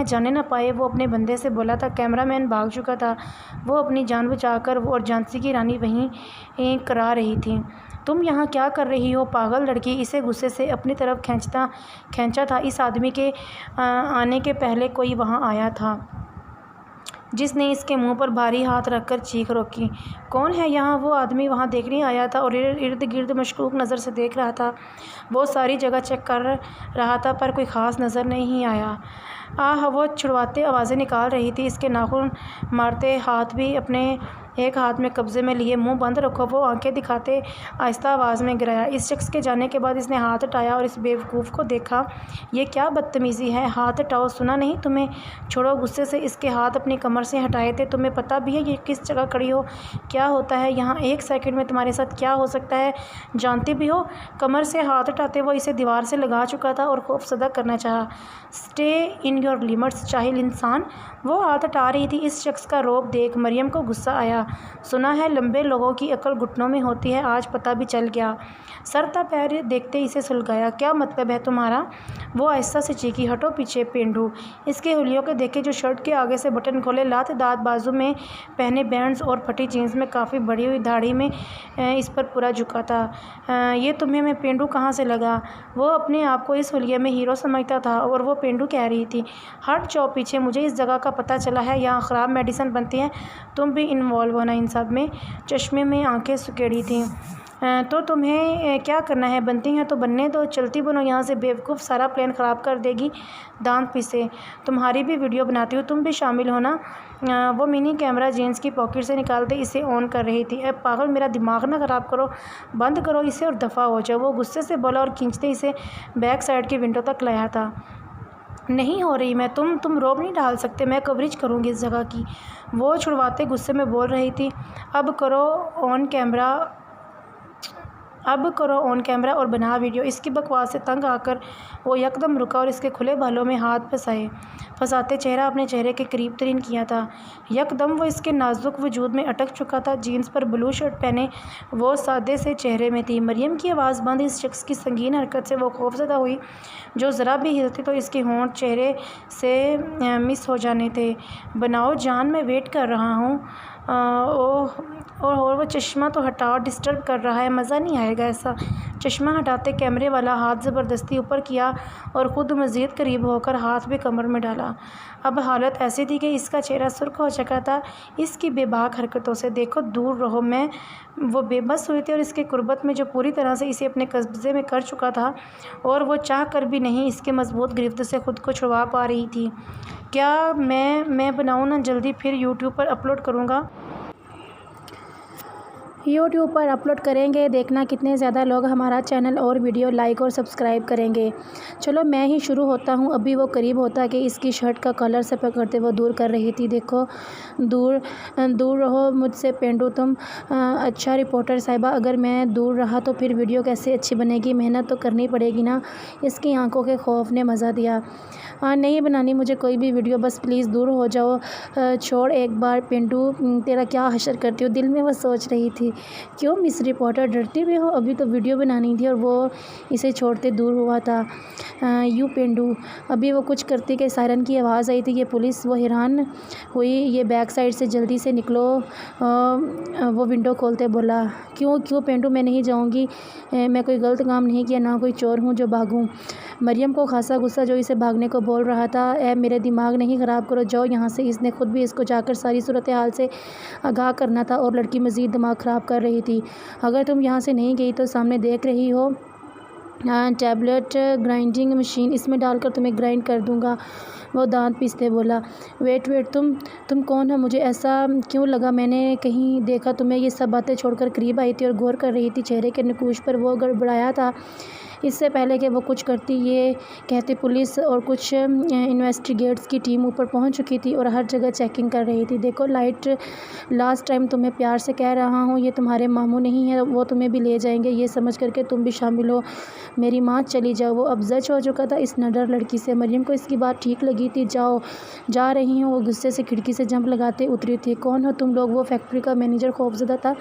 جانے نہ پائے، وہ اپنے بندے سے بولا تھا۔ کیمرہ مین بھاگ چکا تھا، وہ اپنی جان بچا کر، اور جھانسی کی رانی وہیں کرا رہی تھی۔ تم یہاں کیا کر رہی ہو پاگل لڑکی؟ اسے غصے سے اپنی طرف کھینچا تھا۔ اس آدمی کے آنے کے پہلے کوئی وہاں آیا تھا جس نے اس کے منہ پر بھاری ہاتھ رکھ کر چیخ روکی۔ کون ہے یہاں؟ وہ آدمی وہاں دیکھنے آیا تھا اور ارد گرد مشکوک نظر سے دیکھ رہا تھا۔ وہ ساری جگہ چیک کر رہا تھا پر کوئی خاص نظر نہیں آیا۔ آہ، وہ چھڑواتے آوازیں نکال رہی تھی، اس کے ناخن مارتے ہاتھ بھی اپنے ایک ہاتھ میں قبضے میں لیے۔ منہ بند رکھو، وہ آنکھیں دکھاتے آہستہ آواز میں گرایا۔ اس شخص کے جانے کے بعد اس نے ہاتھ ہٹایا اور اس بیوقوف کو دیکھا۔ یہ کیا بدتمیزی ہے؟ ہاتھ ہٹاؤ، سنا نہیں تمہیں؟ چھوڑو، غصے سے اس کے ہاتھ اپنی کمر سے ہٹائے تھے۔ تمہیں پتہ بھی ہے یہ کس جگہ کھڑی ہو؟ کیا ہوتا ہے یہاں؟ ایک سیکنڈ میں تمہارے ساتھ کیا ہو سکتا ہے جانتی بھی ہو؟ کمر سے ہاتھ ہٹاتے وہ اسے دیوار سے لگا چکا تھا اور خوف زدہ کرنا چاہا۔ اسٹے ان یور لمٹس، جاہل انسان۔ وہ ہاتھ ہٹا رہی تھی۔ اس شخص کا روب دیکھ مریم کو غصہ آیا۔ سنا ہے لمبے لوگوں کی عقل گھٹنوں میں ہوتی ہے، آج پتہ بھی چل گیا۔ سر تا پیر دیکھتے اسے سلگایا۔ کیا مطلب ہے تمہارا؟ وہ آہستہ سے چیخی۔ ہٹو پیچھے پینڈو۔ اس کے حلیوں کو دیکھے جو شرٹ کے آگے سے بٹن کھولے، لاتعداد بازو میں پہنے بینڈز اور پھٹی جینس میں کافی بڑھی ہوئی داڑھی میں اس پر پورا جھکا تھا۔ یہ تمہیں میں پینڈو کہاں سے لگا؟ وہ اپنے آپ کو اس حلیے میں ہیرو سمجھتا تھا اور وہ پینڈو کہہ رہی تھی۔ ہٹ جاؤ پیچھے، مجھے اس جگہ کا پتہ چلا ہے، یہاں خراب میڈیسن بنتی ہے، تم بھی انوالو ہونا ان سب میں۔ چشمے میں آنکھیں سکیڑی تھیں۔ تو تمہیں کیا کرنا ہے؟ بنتی ہیں تو بننے دو، چلتی بنو یہاں سے، بیوقوف، سارا پلان خراب کر دے گی، دانت پیسے۔ تمہاری بھی ویڈیو بناتی ہوں، تم بھی شامل ہونا۔ وہ منی کیمرہ جینس کی پاکٹ سے نکالتے اسے آن کر رہی تھی۔ اے پاگل، میرا دماغ نہ خراب کرو، بند کرو اسے اور دفعہ ہو جاؤ، وہ غصے سے بولا اور کھینچتے اسے بیک سائڈ کی ونڈو تک لایا تھا۔ نہیں ہو رہی میں، تم روب نہیں ڈال سکتے، میں کوریج کروں گی اس جگہ کی، وہ چھڑواتے غصے میں بول رہی تھی۔ اب کرو آن کیمرہ اور بنا ویڈیو۔ اس کی بکواس سے تنگ آ کر وہ یکدم رکا اور اس کے کھلے بالوں میں ہاتھ پھنساتے چہرہ اپنے چہرے کے قریب ترین کیا تھا۔ یکدم وہ اس کے نازک وجود میں اٹک چکا تھا۔ جینس پر بلو شرٹ پہنے وہ سادے سے چہرے میں تھی۔ مریم کی آواز بند۔ اس شخص کی سنگین حرکت سے وہ خوفزدہ ہوئی، جو ذرا بھی ہلتی تو اس کے ہونٹ چہرے سے مس ہو جانے تھے۔ بناؤ جان، میں ویٹ کر رہا ہوں۔ اور وہ چشمہ تو ہٹاؤ، ڈسٹرب کر رہا ہے، مزہ نہیں آئے گا ایسا۔ چشمہ ہٹاتے کیمرے والا ہاتھ زبردستی اوپر کیا اور خود مزید قریب ہو کر ہاتھ بھی کمر میں ڈالا۔ اب حالت ایسی تھی کہ اس کا چہرہ سرخ ہو چکا تھا اس کی بے باک حرکتوں سے۔ دیکھو دور رہو، میں وہ بے بس ہوئی تھی اور اس کے قربت میں جو پوری طرح سے اسے اپنے قبضے میں کر چکا تھا اور وہ چاہ کر بھی نہیں اس کے مضبوط گرفت سے خود کو چھڑوا پا رہی تھی۔ کیا میں بناؤں نا جلدی، پھر یوٹیوب پر اپلوڈ کروں گا۔ یوٹیوب پر اپلوڈ کریں گے، دیکھنا کتنے زیادہ لوگ ہمارا چینل اور ویڈیو لائک اور سبسکرائب کریں گے۔ چلو میں ہی شروع ہوتا ہوں۔ ابھی وہ قریب ہوتا کہ اس کی شرٹ کا کالر سے پکڑتے وہ دور کر رہی تھی۔ دیکھو دور رہو مجھ سے پینڈو تم۔ اچھا رپورٹر صاحبہ، اگر میں دور رہا تو پھر ویڈیو کیسے اچھی بنے گی؟ محنت تو کرنی پڑے گی نا۔ اس کی آنکھوں کے خوف نے مزہ دیا۔ نہیں بنانی مجھے کوئی بھی ویڈیو، بس پلیز دور ہو جاؤ۔ چھوڑ ایک بار پینڈو، تیرا کیا حشر کرتی ہو؟ دل میں وہ سوچ رہی تھی۔ کیوں مس رپورٹر ڈرتی بھی ہو؟ ابھی تو ویڈیو بنانی تھی اور وہ اسے چھوڑتے دور ہوا تھا۔ یوں پینڈو، ابھی وہ کچھ کرتی کہ سائرن کی آواز آئی تھی، یہ پولیس۔ وہ حیران ہوئی، یہ بیک سائڈ سے جلدی سے نکلو۔ وہ ونڈو کھولتے بولا۔ کیوں پینڈو، میں نہیں جاؤں گی، میں کوئی غلط کام نہیں کیا، نہ کوئی چور ہوں جو بھاگوں۔ مریم کو خاصا غصہ جو اسے بھاگنے کو بول رہا تھا۔ اے میرے دماغ نہیں خراب کرو، جاؤ یہاں سے۔ اس نے خود بھی اس کو جا کر ساری صورتحال سے آگاہ کرنا تھا اور لڑکی مزید دماغ خراب کر رہی تھی۔ اگر تم یہاں سے نہیں گئی تو سامنے دیکھ رہی ہو ٹیبلٹ گرائنڈنگ مشین، اس میں ڈال کر تمہیں گرائنڈ کر دوں گا۔ وہ دانت پیستے بولا۔ ویٹ تم کون ہو؟ مجھے ایسا کیوں لگا میں نے کہیں دیکھا تمہیں؟ یہ سب باتیں چھوڑ کر قریب آئی تھی اور غور کر رہی تھی چہرے کے نقوش پر۔ وہ گڑبڑایا تھا اس سے پہلے کہ وہ کچھ کرتی۔ یہ کہتے پولیس اور کچھ انویسٹیگیٹرز کی ٹیم اوپر پہنچ چکی تھی اور ہر جگہ چیکنگ کر رہی تھی۔ دیکھو لاسٹ ٹائم تمہیں پیار سے کہہ رہا ہوں، یہ تمہارے ماموں نہیں ہیں، وہ تمہیں بھی لے جائیں گے، یہ سمجھ کر کہ تم بھی شامل ہو میری ماں چلی جاؤ۔ وہ اب زچ ہو چکا تھا اس نڈر لڑکی سے۔ مریم کو اس کی بات ٹھیک لگی تھی۔ جا رہی ہوں، وہ غصے سے کھڑکی سے جمپ لگاتے اتری تھی۔ کون ہو تم لوگ؟ وہ فیکٹری کا مینیجر خوفزدہ تھا،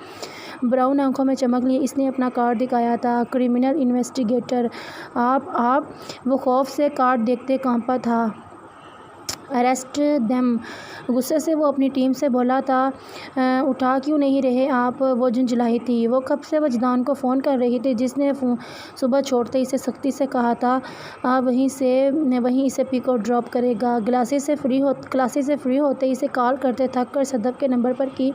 براؤن آنکھوں میں چمک لیے اس نے اپنا کارڈ دکھایا تھا۔ کرمنل انویسٹیگیٹر آپ؟ وہ خوف سے کارڈ دیکھتے کانپا تھا۔ اریسٹ دیم، غصے سے وہ اپنی ٹیم سے بولا تھا۔ اٹھا کیوں نہیں رہے آپ؟ وہ جھنجھلائی تھی۔ وہ کب سے وجدان کو فون کر رہی تھی جس نے صبح چھوڑتے اسے سختی سے کہا تھا وہیں اسے پک اور ڈراپ کرے گا۔ کلاسز سے فری ہوتے اسے کال کرتے تھک کر صدف کے نمبر پر کی۔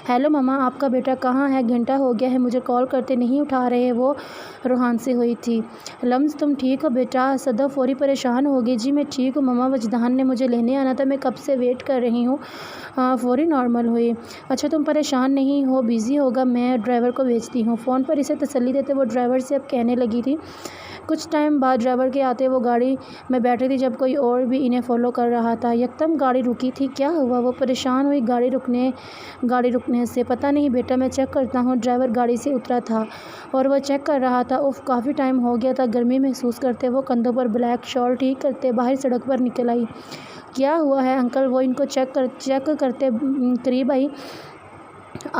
ہیلو ماما، آپ کا بیٹا کہاں ہے؟ گھنٹہ ہو گیا ہے مجھے کال کرتے نہیں اٹھا رہے۔ وہ روحان سے ہوئی تھی۔ لمز تم ٹھیک ہو بیٹا؟ صدف فوری پریشان ہوگی۔ جی میں ٹھیک ہوں ماما، وجدان نے مجھے لینے آنا تھا، میں کب سے ویٹ کر رہی ہوں۔ فوری نارمل ہوئی۔ اچھا تم پریشان نہیں ہو، بیزی ہوگا، میں ڈرائیور کو بھیجتی ہوں۔ فون پر اسے تسلی دیتے وہ ڈرائیور سے اب کہنے لگی تھی۔ کچھ ٹائم بعد ڈرائیور کے آتے وہ گاڑی میں بیٹھی تھی جب کوئی اور بھی انہیں فالو کر رہا تھا۔ یکدم گاڑی رکی تھی۔ کیا ہوا؟ وہ پریشان ہوئی گاڑی رکنے سے۔ پتہ نہیں بیٹا، میں چیک کرتا ہوں۔ ڈرائیور گاڑی سے اترا تھا اور وہ چیک کر رہا تھا۔ اف کافی ٹائم ہو گیا تھا۔ گرمی محسوس کرتے وہ کندھوں پر بلیک شال ٹھیک کرتے باہر سڑک پر نکل آئی۔ کیا ہوا ہے انکل؟ وہ ان کو چیک کرتے قریب آئی۔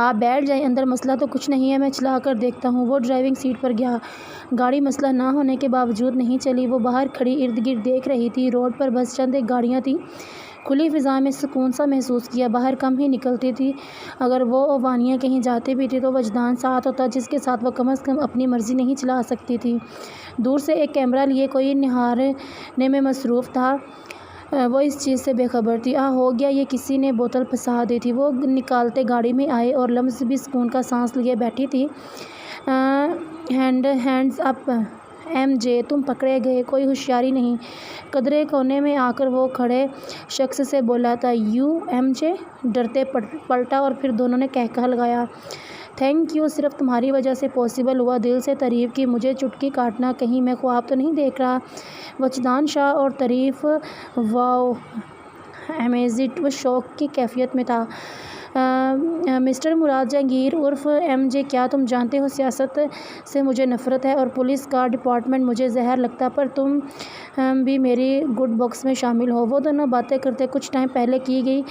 آپ بیٹھ جائیں اندر، مسئلہ تو کچھ نہیں ہے، میں چلا کر دیکھتا ہوں۔ وہ ڈرائیونگ سیٹ پر گیا۔ گاڑی مسئلہ نہ ہونے کے باوجود نہیں چلی۔ وہ باہر کھڑی ارد گرد دیکھ رہی تھی۔ روڈ پر بس چند ایک گاڑیاں تھیں۔ کھلی فضا میں سکون سا محسوس کیا۔ باہر کم ہی نکلتی تھی۔ اگر وہ وانیا کہیں جاتی بھی تھی تو وجدان ساتھ ہوتا جس کے ساتھ وہ کم از کم اپنی مرضی نہیں چلا سکتی تھی۔ دور سے ایک کیمرہ لیے کوئی نہارنے میں مصروف تھا، وہ اس چیز سے بے خبر تھی۔ ہو گیا یہ، کسی نے بوتل پھنسا دی تھی۔ وہ نکالتے گاڑی میں آئے اور لمز بھی سکون کا سانس لیے بیٹھی تھی۔ ہینڈز اپ ایم جے، تم پکڑے گئے، کوئی ہوشیاری نہیں۔ قدرے کونے میں آ کر وہ کھڑے شخص سے بولا تھا۔ You M J? ڈرتے پلٹا اور پھر دونوں نے قہقہہ لگایا۔ تھینک یو، صرف تمہاری وجہ سے پاسبل ہوا، دل سے تعریف کی۔ مجھے چٹکی کاٹنا، کہیں میں خواب تو نہیں دیکھ رہا؟ وجدان شاہ اور تعریف واو امیزڈ، وہ شوق کی کیفیت میں تھا۔ مسٹر مراد جہانگیر عرف ایم جے، کیا تم جانتے ہو سیاست سے مجھے نفرت ہے اور پولیس کا ڈپارٹمنٹ مجھے زہر لگتا، پر تم بھی میری گڈ بکس میں شامل ہو۔ وہ دونوں باتیں کرتے کچھ ٹائم پہلے کی گئی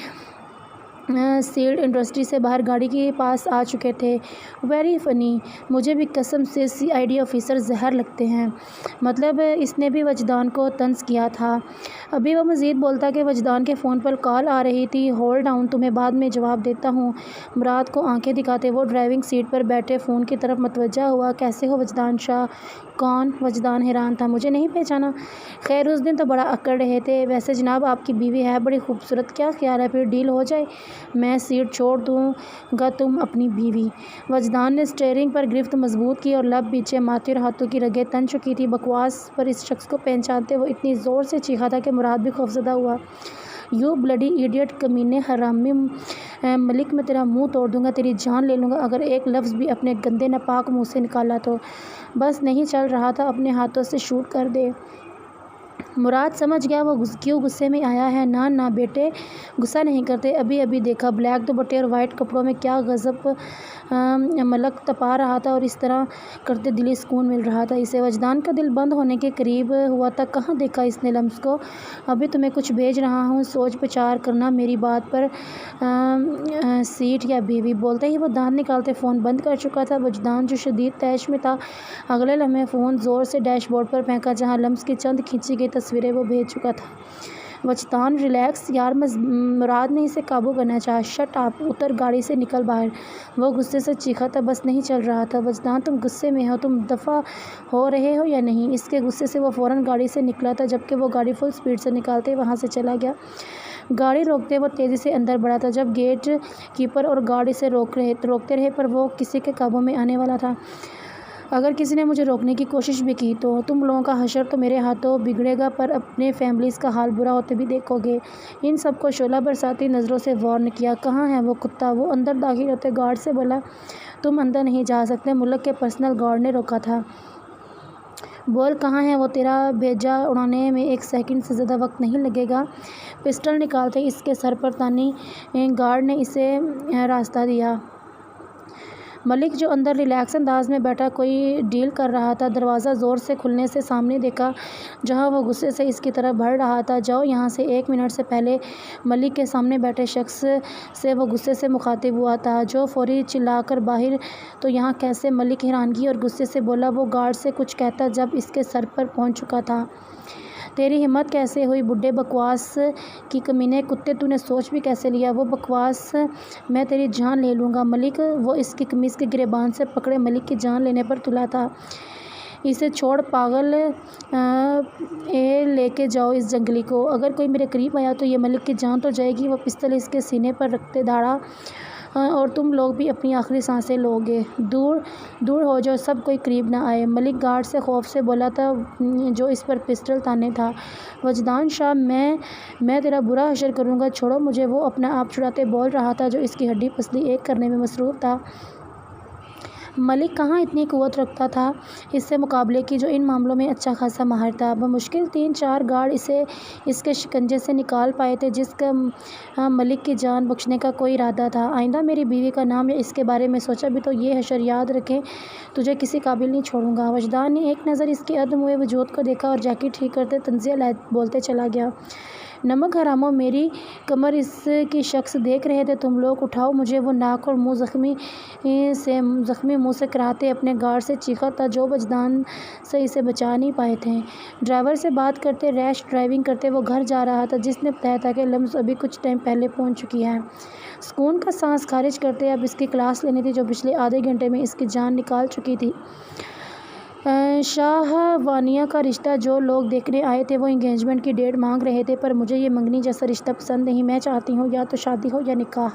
سیلڈ انڈسٹری سے باہر گاڑی کے پاس آ چکے تھے۔ ویری فنی، مجھے بھی قسم سے CID آفیسر زہر لگتے ہیں۔ مطلب اس نے بھی وجدان کو طنز کیا تھا۔ ابھی وہ مزید بولتا کہ وجدان کے فون پر کال آ رہی تھی۔ ہولڈ آن، تمہیں بعد میں جواب دیتا ہوں۔ مراد کو آنکھیں دکھاتے وہ ڈرائیونگ سیٹ پر بیٹھے فون کی طرف متوجہ ہوا۔ کیسے ہو وجدان شاہ؟ کون؟ وجدان حیران تھا۔ مجھے نہیں پہچانا؟ خیر اس دن تو بڑا اکڑ رہے تھے۔ ویسے جناب آپ کی بیوی ہے بڑی خوبصورت، کیا خیال ہے پھر ڈیل ہو جائے؟ میں سیٹ چھوڑ دوں گا، تم اپنی بیوی؟ وجدان نے اسٹیئرنگ پر گرفت مضبوط کی اور لب پیچھے ماتے اور ہاتھوں کی رگیں تن چکی تھی۔ بکواس پر اس شخص کو پہچانتے وہ اتنی زور سے چیخا تھا کہ مراد بھی خوفزدہ ہوا۔ یو بلڈی ایڈیٹ، کمینے حرامی ملک، میں تیرا منہ توڑ دوں گا، تیری جان لے لوں گا اگر ایک لفظ بھی اپنے گندے ناپاک منہ سے نکالا تو۔ بس نہیں چل رہا تھا، اپنے ہاتھوں سے شوٹ کر دے۔ مراد سمجھ گیا وہ کیوں غصے میں آیا ہے۔ نہ بیٹے، غصہ نہیں کرتے، ابھی دیکھا بلیک دوپٹے اور وائٹ کپڑوں میں کیا غضب ملک تپا رہا تھا اور اس طرح کرتے دلی سکون مل رہا تھا اسے۔ وجدان کا دل بند ہونے کے قریب ہوا تھا۔ کہاں دیکھا اس نے لمس کو؟ ابھی تمہیں کچھ بھیج رہا ہوں، سوچ بچار کرنا میری بات پر، سیٹ یا بیوی؟ بولتے ہی وہ دانت نکالتے فون بند کر چکا تھا۔ وجدان جو شدید طیش میں تھا، اگلے لمحے فون زور سے ڈیش بورڈ پر پھینکا جہاں لمس کی چند کھینچی گئی تصویریں وہ بھیج چکا تھا۔ وجدان ریلیکس یار، مراد نے اسے قابو کرنا چاہا۔ شٹ اپ، اتر گاڑی سے نکل باہر، وہ غصے سے چیخا تھا۔ بس نہیں چل رہا تھا۔ وجدان تم غصے میں ہو، تم دفع ہو رہے ہو یا نہیں؟ اس کے غصے سے وہ فوراً گاڑی سے نکلا تھا جبکہ وہ گاڑی فل سپیڈ سے نکالتے وہاں سے چلا گیا۔ گاڑی روکتے وہ تیزی سے اندر بڑھا تھا جب گیٹ کیپر اور گاڑی سے روکتے رہے پر وہ کسی کے قابو میں آنے والا تھا۔ اگر کسی نے مجھے روکنے کی کوشش بھی کی تو تم لوگوں کا حشر تو میرے ہاتھوں بگڑے گا، پر اپنے فیملیز کا حال برا ہوتے بھی دیکھو گے۔ ان سب کو شعلہ برساتی نظروں سے وارن کیا۔ کہاں ہے وہ کتا؟ وہ اندر داخل ہوتے گارڈ سے بولا، تم اندر نہیں جا سکتے، ملک کے پرسنل گارڈ نے روکا تھا۔ بول کہاں ہے وہ؟ تیرا بھیجا اڑانے میں 1 سیکنڈ سے زیادہ وقت نہیں لگے گا۔ پسٹل نکالتے اس کے سر پر تانی گارڈ نے اسے راستہ دیا۔ ملک جو اندر ریلیکس انداز میں بیٹھا کوئی ڈیل کر رہا تھا، دروازہ زور سے کھلنے سے سامنے دیکھا جہاں وہ غصے سے اس کی طرف بڑھ رہا تھا۔ جاؤ یہاں سے، 1 منٹ سے پہلے ملک کے سامنے بیٹھے شخص سے وہ غصے سے مخاطب ہوا تھا جو فوری چلا کر باہر تو یہاں کیسے؟ ملک حیرانگی اور غصے سے بولا۔ وہ گارڈ سے کچھ کہتا جب اس کے سر پر پہنچ چکا تھا۔ تیری ہمت کیسے ہوئی بڈھے بکواس کی کمینے کتے، تو نے سوچ بھی کیسے لیا؟ وہ بکواس، میں تیری جان لے لوں گا ملک۔ وہ اس کی قمیض کے گریبان سے پکڑے ملک کی جان لینے پر تلا تھا۔ اسے چھوڑ پاگل، لے کے جاؤ اس جنگلی کو، اگر کوئی میرے قریب آیا تو یہ ملک کی جان تو جائے گی۔ وہ پستل اس کے سینے پر رکھتے دھاڑا، اور تم لوگ بھی اپنی آخری سانسیں لو گے۔ دور ہو جاؤ، سب کوئی قریب نہ آئے، ملک گارڈ سے خوف سے بولا تھا جو اس پر پسٹل تانے تھا۔ وجدان شاہ، میں تیرا برا حشر کروں گا، چھوڑو مجھے۔ وہ اپنا آپ چھڑاتے بول رہا تھا جو اس کی ہڈی پسلی ایک کرنے میں مصروف تھا۔ ملک کہاں اتنی قوت رکھتا تھا اس سے مقابلے کی، جو ان معاملوں میں اچھا خاصا ماہر تھا۔ بمشکل 3-4 گارڈ اسے اس کے شکنجے سے نکال پائے تھے جس کا ملک کی جان بخشنے کا کوئی ارادہ تھا۔ آئندہ میری بیوی کا نام یا اس کے بارے میں سوچا بھی تو یہ حشر یاد رکھیں، تجھے کسی قابل نہیں چھوڑوں گا۔ وجدان نے ایک نظر اس کے عدم ہوئے وجود کو دیکھا اور جیکٹ ٹھیک کرتے طنزیہ بولتے چلا گیا۔ نمک حراموں، میری کمر اس کی شخص دیکھ رہے تھے تم لوگ، اٹھاؤ مجھے۔ وہ ناک اور منہ زخمی منہ سے کراہتے اپنے گارڈ سے چیخا تھا جو وجدان سے اسے بچا نہیں پائے تھے۔ ڈرائیور سے بات کرتے ریش ڈرائیونگ کرتے وہ گھر جا رہا تھا جس نے بتایا تھا کہ لمس ابھی کچھ ٹائم پہلے پہنچ چکی ہے۔ سکون کا سانس خارج کرتے اب اس کی کلاس لینی تھی جو پچھلے آدھے گھنٹے میں اس کی جان نکال چکی تھی۔ شاہ وانیہ کا رشتہ جو لوگ دیکھنے آئے تھے وہ انگیجمنٹ کی ڈیٹ مانگ رہے تھے، پر مجھے یہ منگنی جیسا رشتہ پسند نہیں۔ میں چاہتی ہوں یا تو شادی ہو یا نکاح۔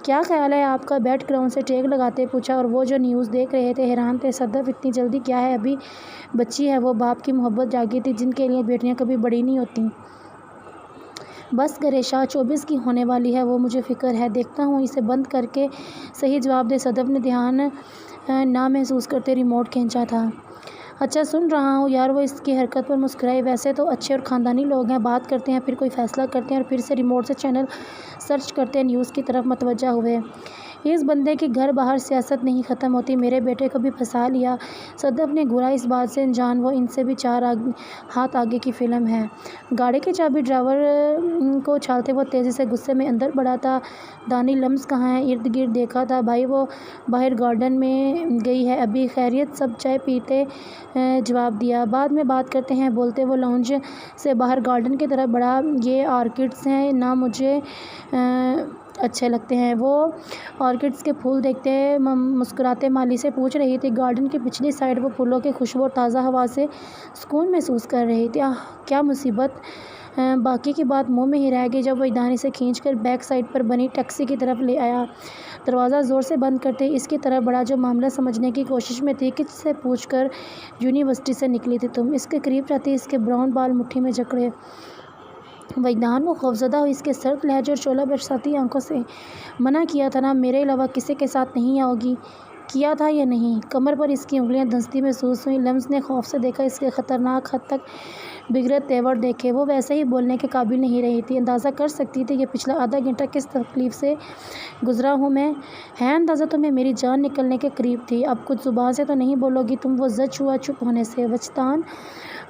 کیا خیال ہے آپ کا؟ بیڈ گراؤنڈ سے ٹیک لگاتے پوچھا، اور وہ جو نیوز دیکھ رہے تھے حیران تھے۔ صدف، اتنی جلدی کیا ہے؟ ابھی بچی ہے وہ، باپ کی محبت جاگی تھی جن کے لیے بیٹیاں کبھی بڑی نہیں ہوتیں۔ بس کرے شاہ، 24 کی ہونے والی ہے وہ، مجھے فکر ہے۔ دیکھتا ہوں اسے بند کر کے صحیح جواب دے۔ صدف نے دھیان نہ محسوس کرتے ریموٹ کھینچا تھا۔ اچھا سن رہا ہوں یار۔ وہ اس کی حرکت پر مسکرائی۔ ویسے تو اچھے اور خاندانی لوگ ہیں، بات کرتے ہیں پھر کوئی فیصلہ کرتے ہیں اور پھر سے ریموٹ سے چینل سرچ کرتے نیوز کی طرف متوجہ ہوئے۔ اس بندے کی گھر باہر سیاست نہیں ختم ہوتی، میرے بیٹے کو بھی پھنسا لیا۔ صدف نے گھورا، اس بات سے انجان وہ ان سے بھی 4 ہاتھ آگے کی فلم ہے۔ گاڑی کی چابی ڈرائیور کو اچھالتے وہ تیزی سے غصے میں اندر بڑھا تھا۔ دانی لمس کہاں ہے؟ ارد گرد دیکھا تھا بھائی، وہ باہر گارڈن میں گئی ہے ابھی۔ خیریت؟ سب چائے پیتے جواب دیا۔ بعد میں بات کرتے ہیں، بولتے وہ لاؤنج سے باہر گارڈن کی طرف بڑھا۔ یہ آرکڈز ہیں نا، مجھے اچھے لگتے ہیں۔ وہ آرکڈز کے پھول دیکھتے مسکراتے مالی سے پوچھ رہی تھی۔ گارڈن کی پچھلی سائڈ وہ پھولوں کی خوشبو اور تازہ ہوا سے سکون محسوس کر رہی تھی۔ آہ کیا مصیبت! باقی کی بات منہ میں ہی رہ گئی جب وجدان اسے کھینچ کر بیک سائڈ پر بنی ٹیکسی کی طرف لے آیا۔ دروازہ زور سے بند کرتے ہی اس کی طرف بڑھا، جو معاملہ سمجھنے کی کوشش میں تھی۔ کس سے پوچھ کر یونیورسٹی سے نکلی تھی تم؟ اس کے قریب جاتی اس کے براؤن بال مٹھی میں جکڑے وجدان وہ خوفزدہ ہوئی اس کے سرد لہجے اور شعلہ برساتی آنکھوں سے۔ منع کیا تھا نا، میرے علاوہ کسی کے ساتھ نہیں آؤ گی؟ کیا تھا یا نہیں؟ کمر پر اس کی انگلیاں دھنستی محسوس ہوئیں۔ لمس نے خوف سے دیکھا، اس کے خطرناک حد تک بگڑے تیور دیکھے۔ وہ ویسے ہی بولنے کے قابل نہیں رہی تھی۔ اندازہ کر سکتی تھی کہ پچھلا آدھا گھنٹہ کس تکلیف سے گزرا ہوں میں؟ ہے اندازہ تمہیں؟ میری جان نکلنے کے قریب تھی۔ اب کچھ زبان سے تو نہیں بولو گی تم؟ وہ زج ہوا چپ ہونے سے۔ وجدان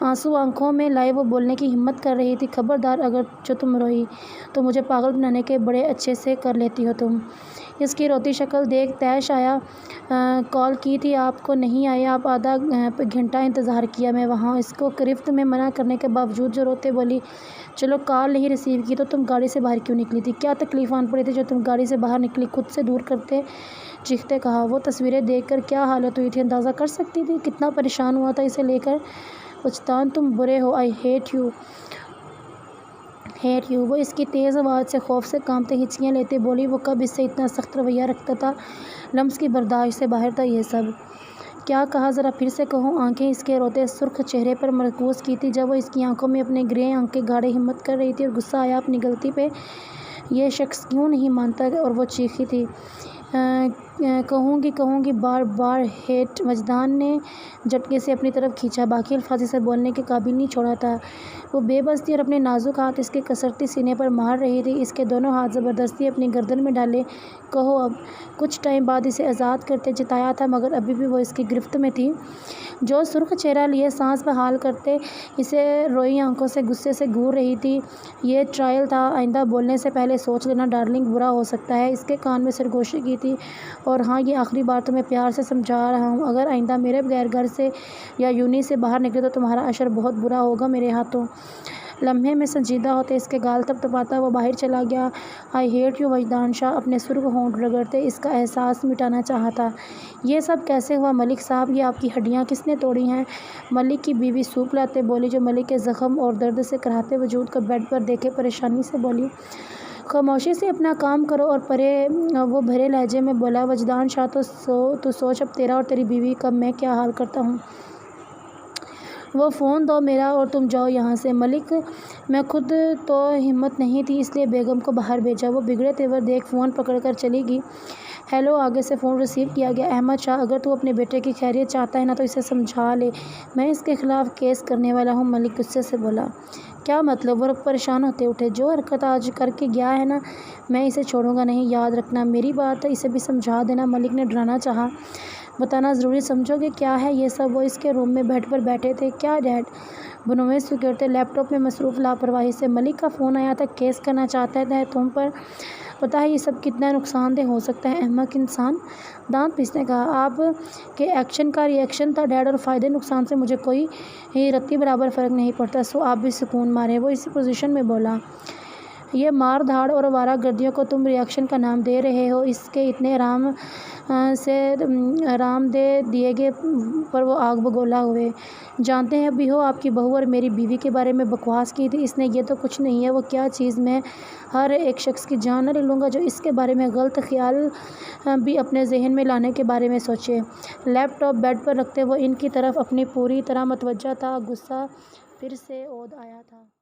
آنسو آنکھوں میں لائے وہ بولنے کی ہمت کر رہی تھی۔ خبردار، اگر جو تم روئی تو مجھے پاگل بنانے کے بڑے اچھے سے کر لیتی ہو تم۔ اس کی روتی شکل دیکھ طیش آیا۔ کال کی تھی آپ کو، نہیں آئے آپ؟ آدھا گھنٹہ انتظار کیا میں وہاں۔ اس کو گرفت میں منع کرنے کے باوجود جو روتے بولی، چلو کال نہیں ریسیو کی تو تم گاڑی سے باہر کیوں نکلی تھی؟ کیا تکلیف آن پڑی تھی جو تم گاڑی سے باہر نکلی؟ خود سے دور کرتے چیختے کہا۔ وہ تصویریں دیکھ کر کیا حالت ہوئی تھی اندازہ کر سکتی تھی؟ کتنا پریشان ہوا تھا اسے لے کر۔ وجدان تم برے ہو، I hate you, hate you. وہ اس کی تیز آواز سے خوف سے کانپتے ہچکیاں لیتے بولی۔ وہ کب اس سے اتنا سخت رویہ رکھتا تھا؟ لمس کی برداشت سے باہر تھا یہ سب۔ کیا کہا؟ ذرا پھر سے کہو۔ آنکھیں اس کے روتے سرخ چہرے پر مرکوز کی تھی جب وہ اس کی آنکھوں میں اپنے گرے آنکھیں گاڑے ہمت کر رہی تھی، اور غصہ آیا اپنی غلطی پہ۔ یہ شخص کیوں نہیں مانتا؟ اور وہ چیخی تھی، کہوں گی بار بار ہیٹ۔ وجدان نے جھٹکے سے اپنی طرف کھینچا، باقی الفاظ اسے بولنے کے قابل نہیں چھوڑا تھا۔ وہ بے بس تھی اور اپنے نازک ہاتھ اس کے کسرتی سینے پر مار رہی تھی۔ اس کے دونوں ہاتھ زبردستی اپنی گردن میں ڈالے۔ کہو اب۔ کچھ ٹائم بعد اسے آزاد کرتے جتایا تھا، مگر ابھی بھی وہ اس کی گرفت میں تھی۔ جو سرخ چہرہ لیے سانس بحال کرتے اسے روئی آنکھوں سے غصے سے گھور رہی تھی۔ یہ ٹرائل تھا، آئندہ بولنے سے پہلے سوچ لینا ڈارلنگ، برا ہو سکتا ہے۔ اس کے کان میں سرگوشی کی تھی، اور ہاں یہ آخری بار تمہیں پیار سے سمجھا رہا ہوں، اگر آئندہ میرے بغیر گھر سے یا یونی سے باہر نکلے تو تمہارا اشر بہت برا ہوگا میرے ہاتھوں۔ لمحے میں سنجیدہ ہوتے اس کے گال تپ تپاتا وہ باہر چلا گیا۔ آئی ہیٹ یو، وجدان شاہ اپنے سرخ ہونٹ رگڑتے اس کا احساس مٹانا چاہا تھا۔ یہ سب کیسے ہوا ملک صاحب؟ یہ آپ کی ہڈیاں کس نے توڑی ہیں؟ ملک کی بیوی سوپ لاتے بولی، جو ملک کے زخم اور درد سے کراہتے وجود کو بیڈ پر دیکھے پریشانی سے بولی۔ خاموشی سے اپنا کام کرو۔ اور وہ بھرے لہجے میں بولا، وجدان شاہ تو سوچ اب تیرا اور تیری بیوی کا میں کیا حال کرتا ہوں۔ وہ فون دو میرا اور تم جاؤ یہاں سے۔ ملک میں خود تو ہمت نہیں تھی، اس لیے بیگم کو باہر بھیجا۔ وہ بگڑے تیور دیکھ فون پکڑ کر چلی گئی۔ ہیلو، آگے سے فون ریسیو کیا گیا۔ احمد شاہ، اگر تو اپنے بیٹے کی خیریت چاہتا ہے نا تو اسے سمجھا لے، میں اس کے خلاف کیس کرنے والا ہوں۔ ملک غصے سے بولا۔ کیا مطلب؟ وہ پریشان ہوتے اٹھے۔ جو حرکت آج کر کے گیا ہے نا، میں اسے چھوڑوں گا نہیں، یاد رکھنا میری بات، اسے بھی سمجھا دینا۔ ملک نے ڈرانا چاہا۔ بتانا ضروری سمجھو گے کیا ہے یہ سب؟ وہ اس کے روم میں بیڈ پر بیٹھے تھے۔ کیا ڈیڈ؟ بنویس سکیورٹی لیپ ٹاپ میں مصروف لاپرواہی سے۔ ملک کا فون آیا تھا، کیس کرنا چاہتا ہے تم پر۔ پتہ ہے یہ سب کتنا نقصان دہ ہو سکتا ہے؟ احمق انسان، دانت پیسنے کہا۔ آپ کے ایکشن کا ری ایکشن تھا ڈیڈ، اور فائدے نقصان سے مجھے کوئی رتی برابر فرق نہیں پڑتا، سو آپ بھی سکون ماریں۔ وہ اسی پوزیشن میں بولا۔ یہ مار دھاڑ اور آوارہ گردیوں کو تم ری ایکشن کا نام دے رہے ہو؟ اس کے اتنے آرام دے دیے گے پر وہ آگ بگولا ہوئے۔ جانتے ہیں بھی ہو، آپ کی بہو اور میری بیوی کے بارے میں بکواس کی تھی اس نے۔ یہ تو کچھ نہیں ہے۔ وہ کیا چیز؟ میں ہر ایک شخص کی جان نہ لے لوں گا جو اس کے بارے میں غلط خیال بھی اپنے ذہن میں لانے کے بارے میں سوچے۔ لیپ ٹاپ بیڈ پر رکھتے وہ ان کی طرف اپنی پوری طرح متوجہ تھا۔ غصہ پھر سے عود آیا تھا۔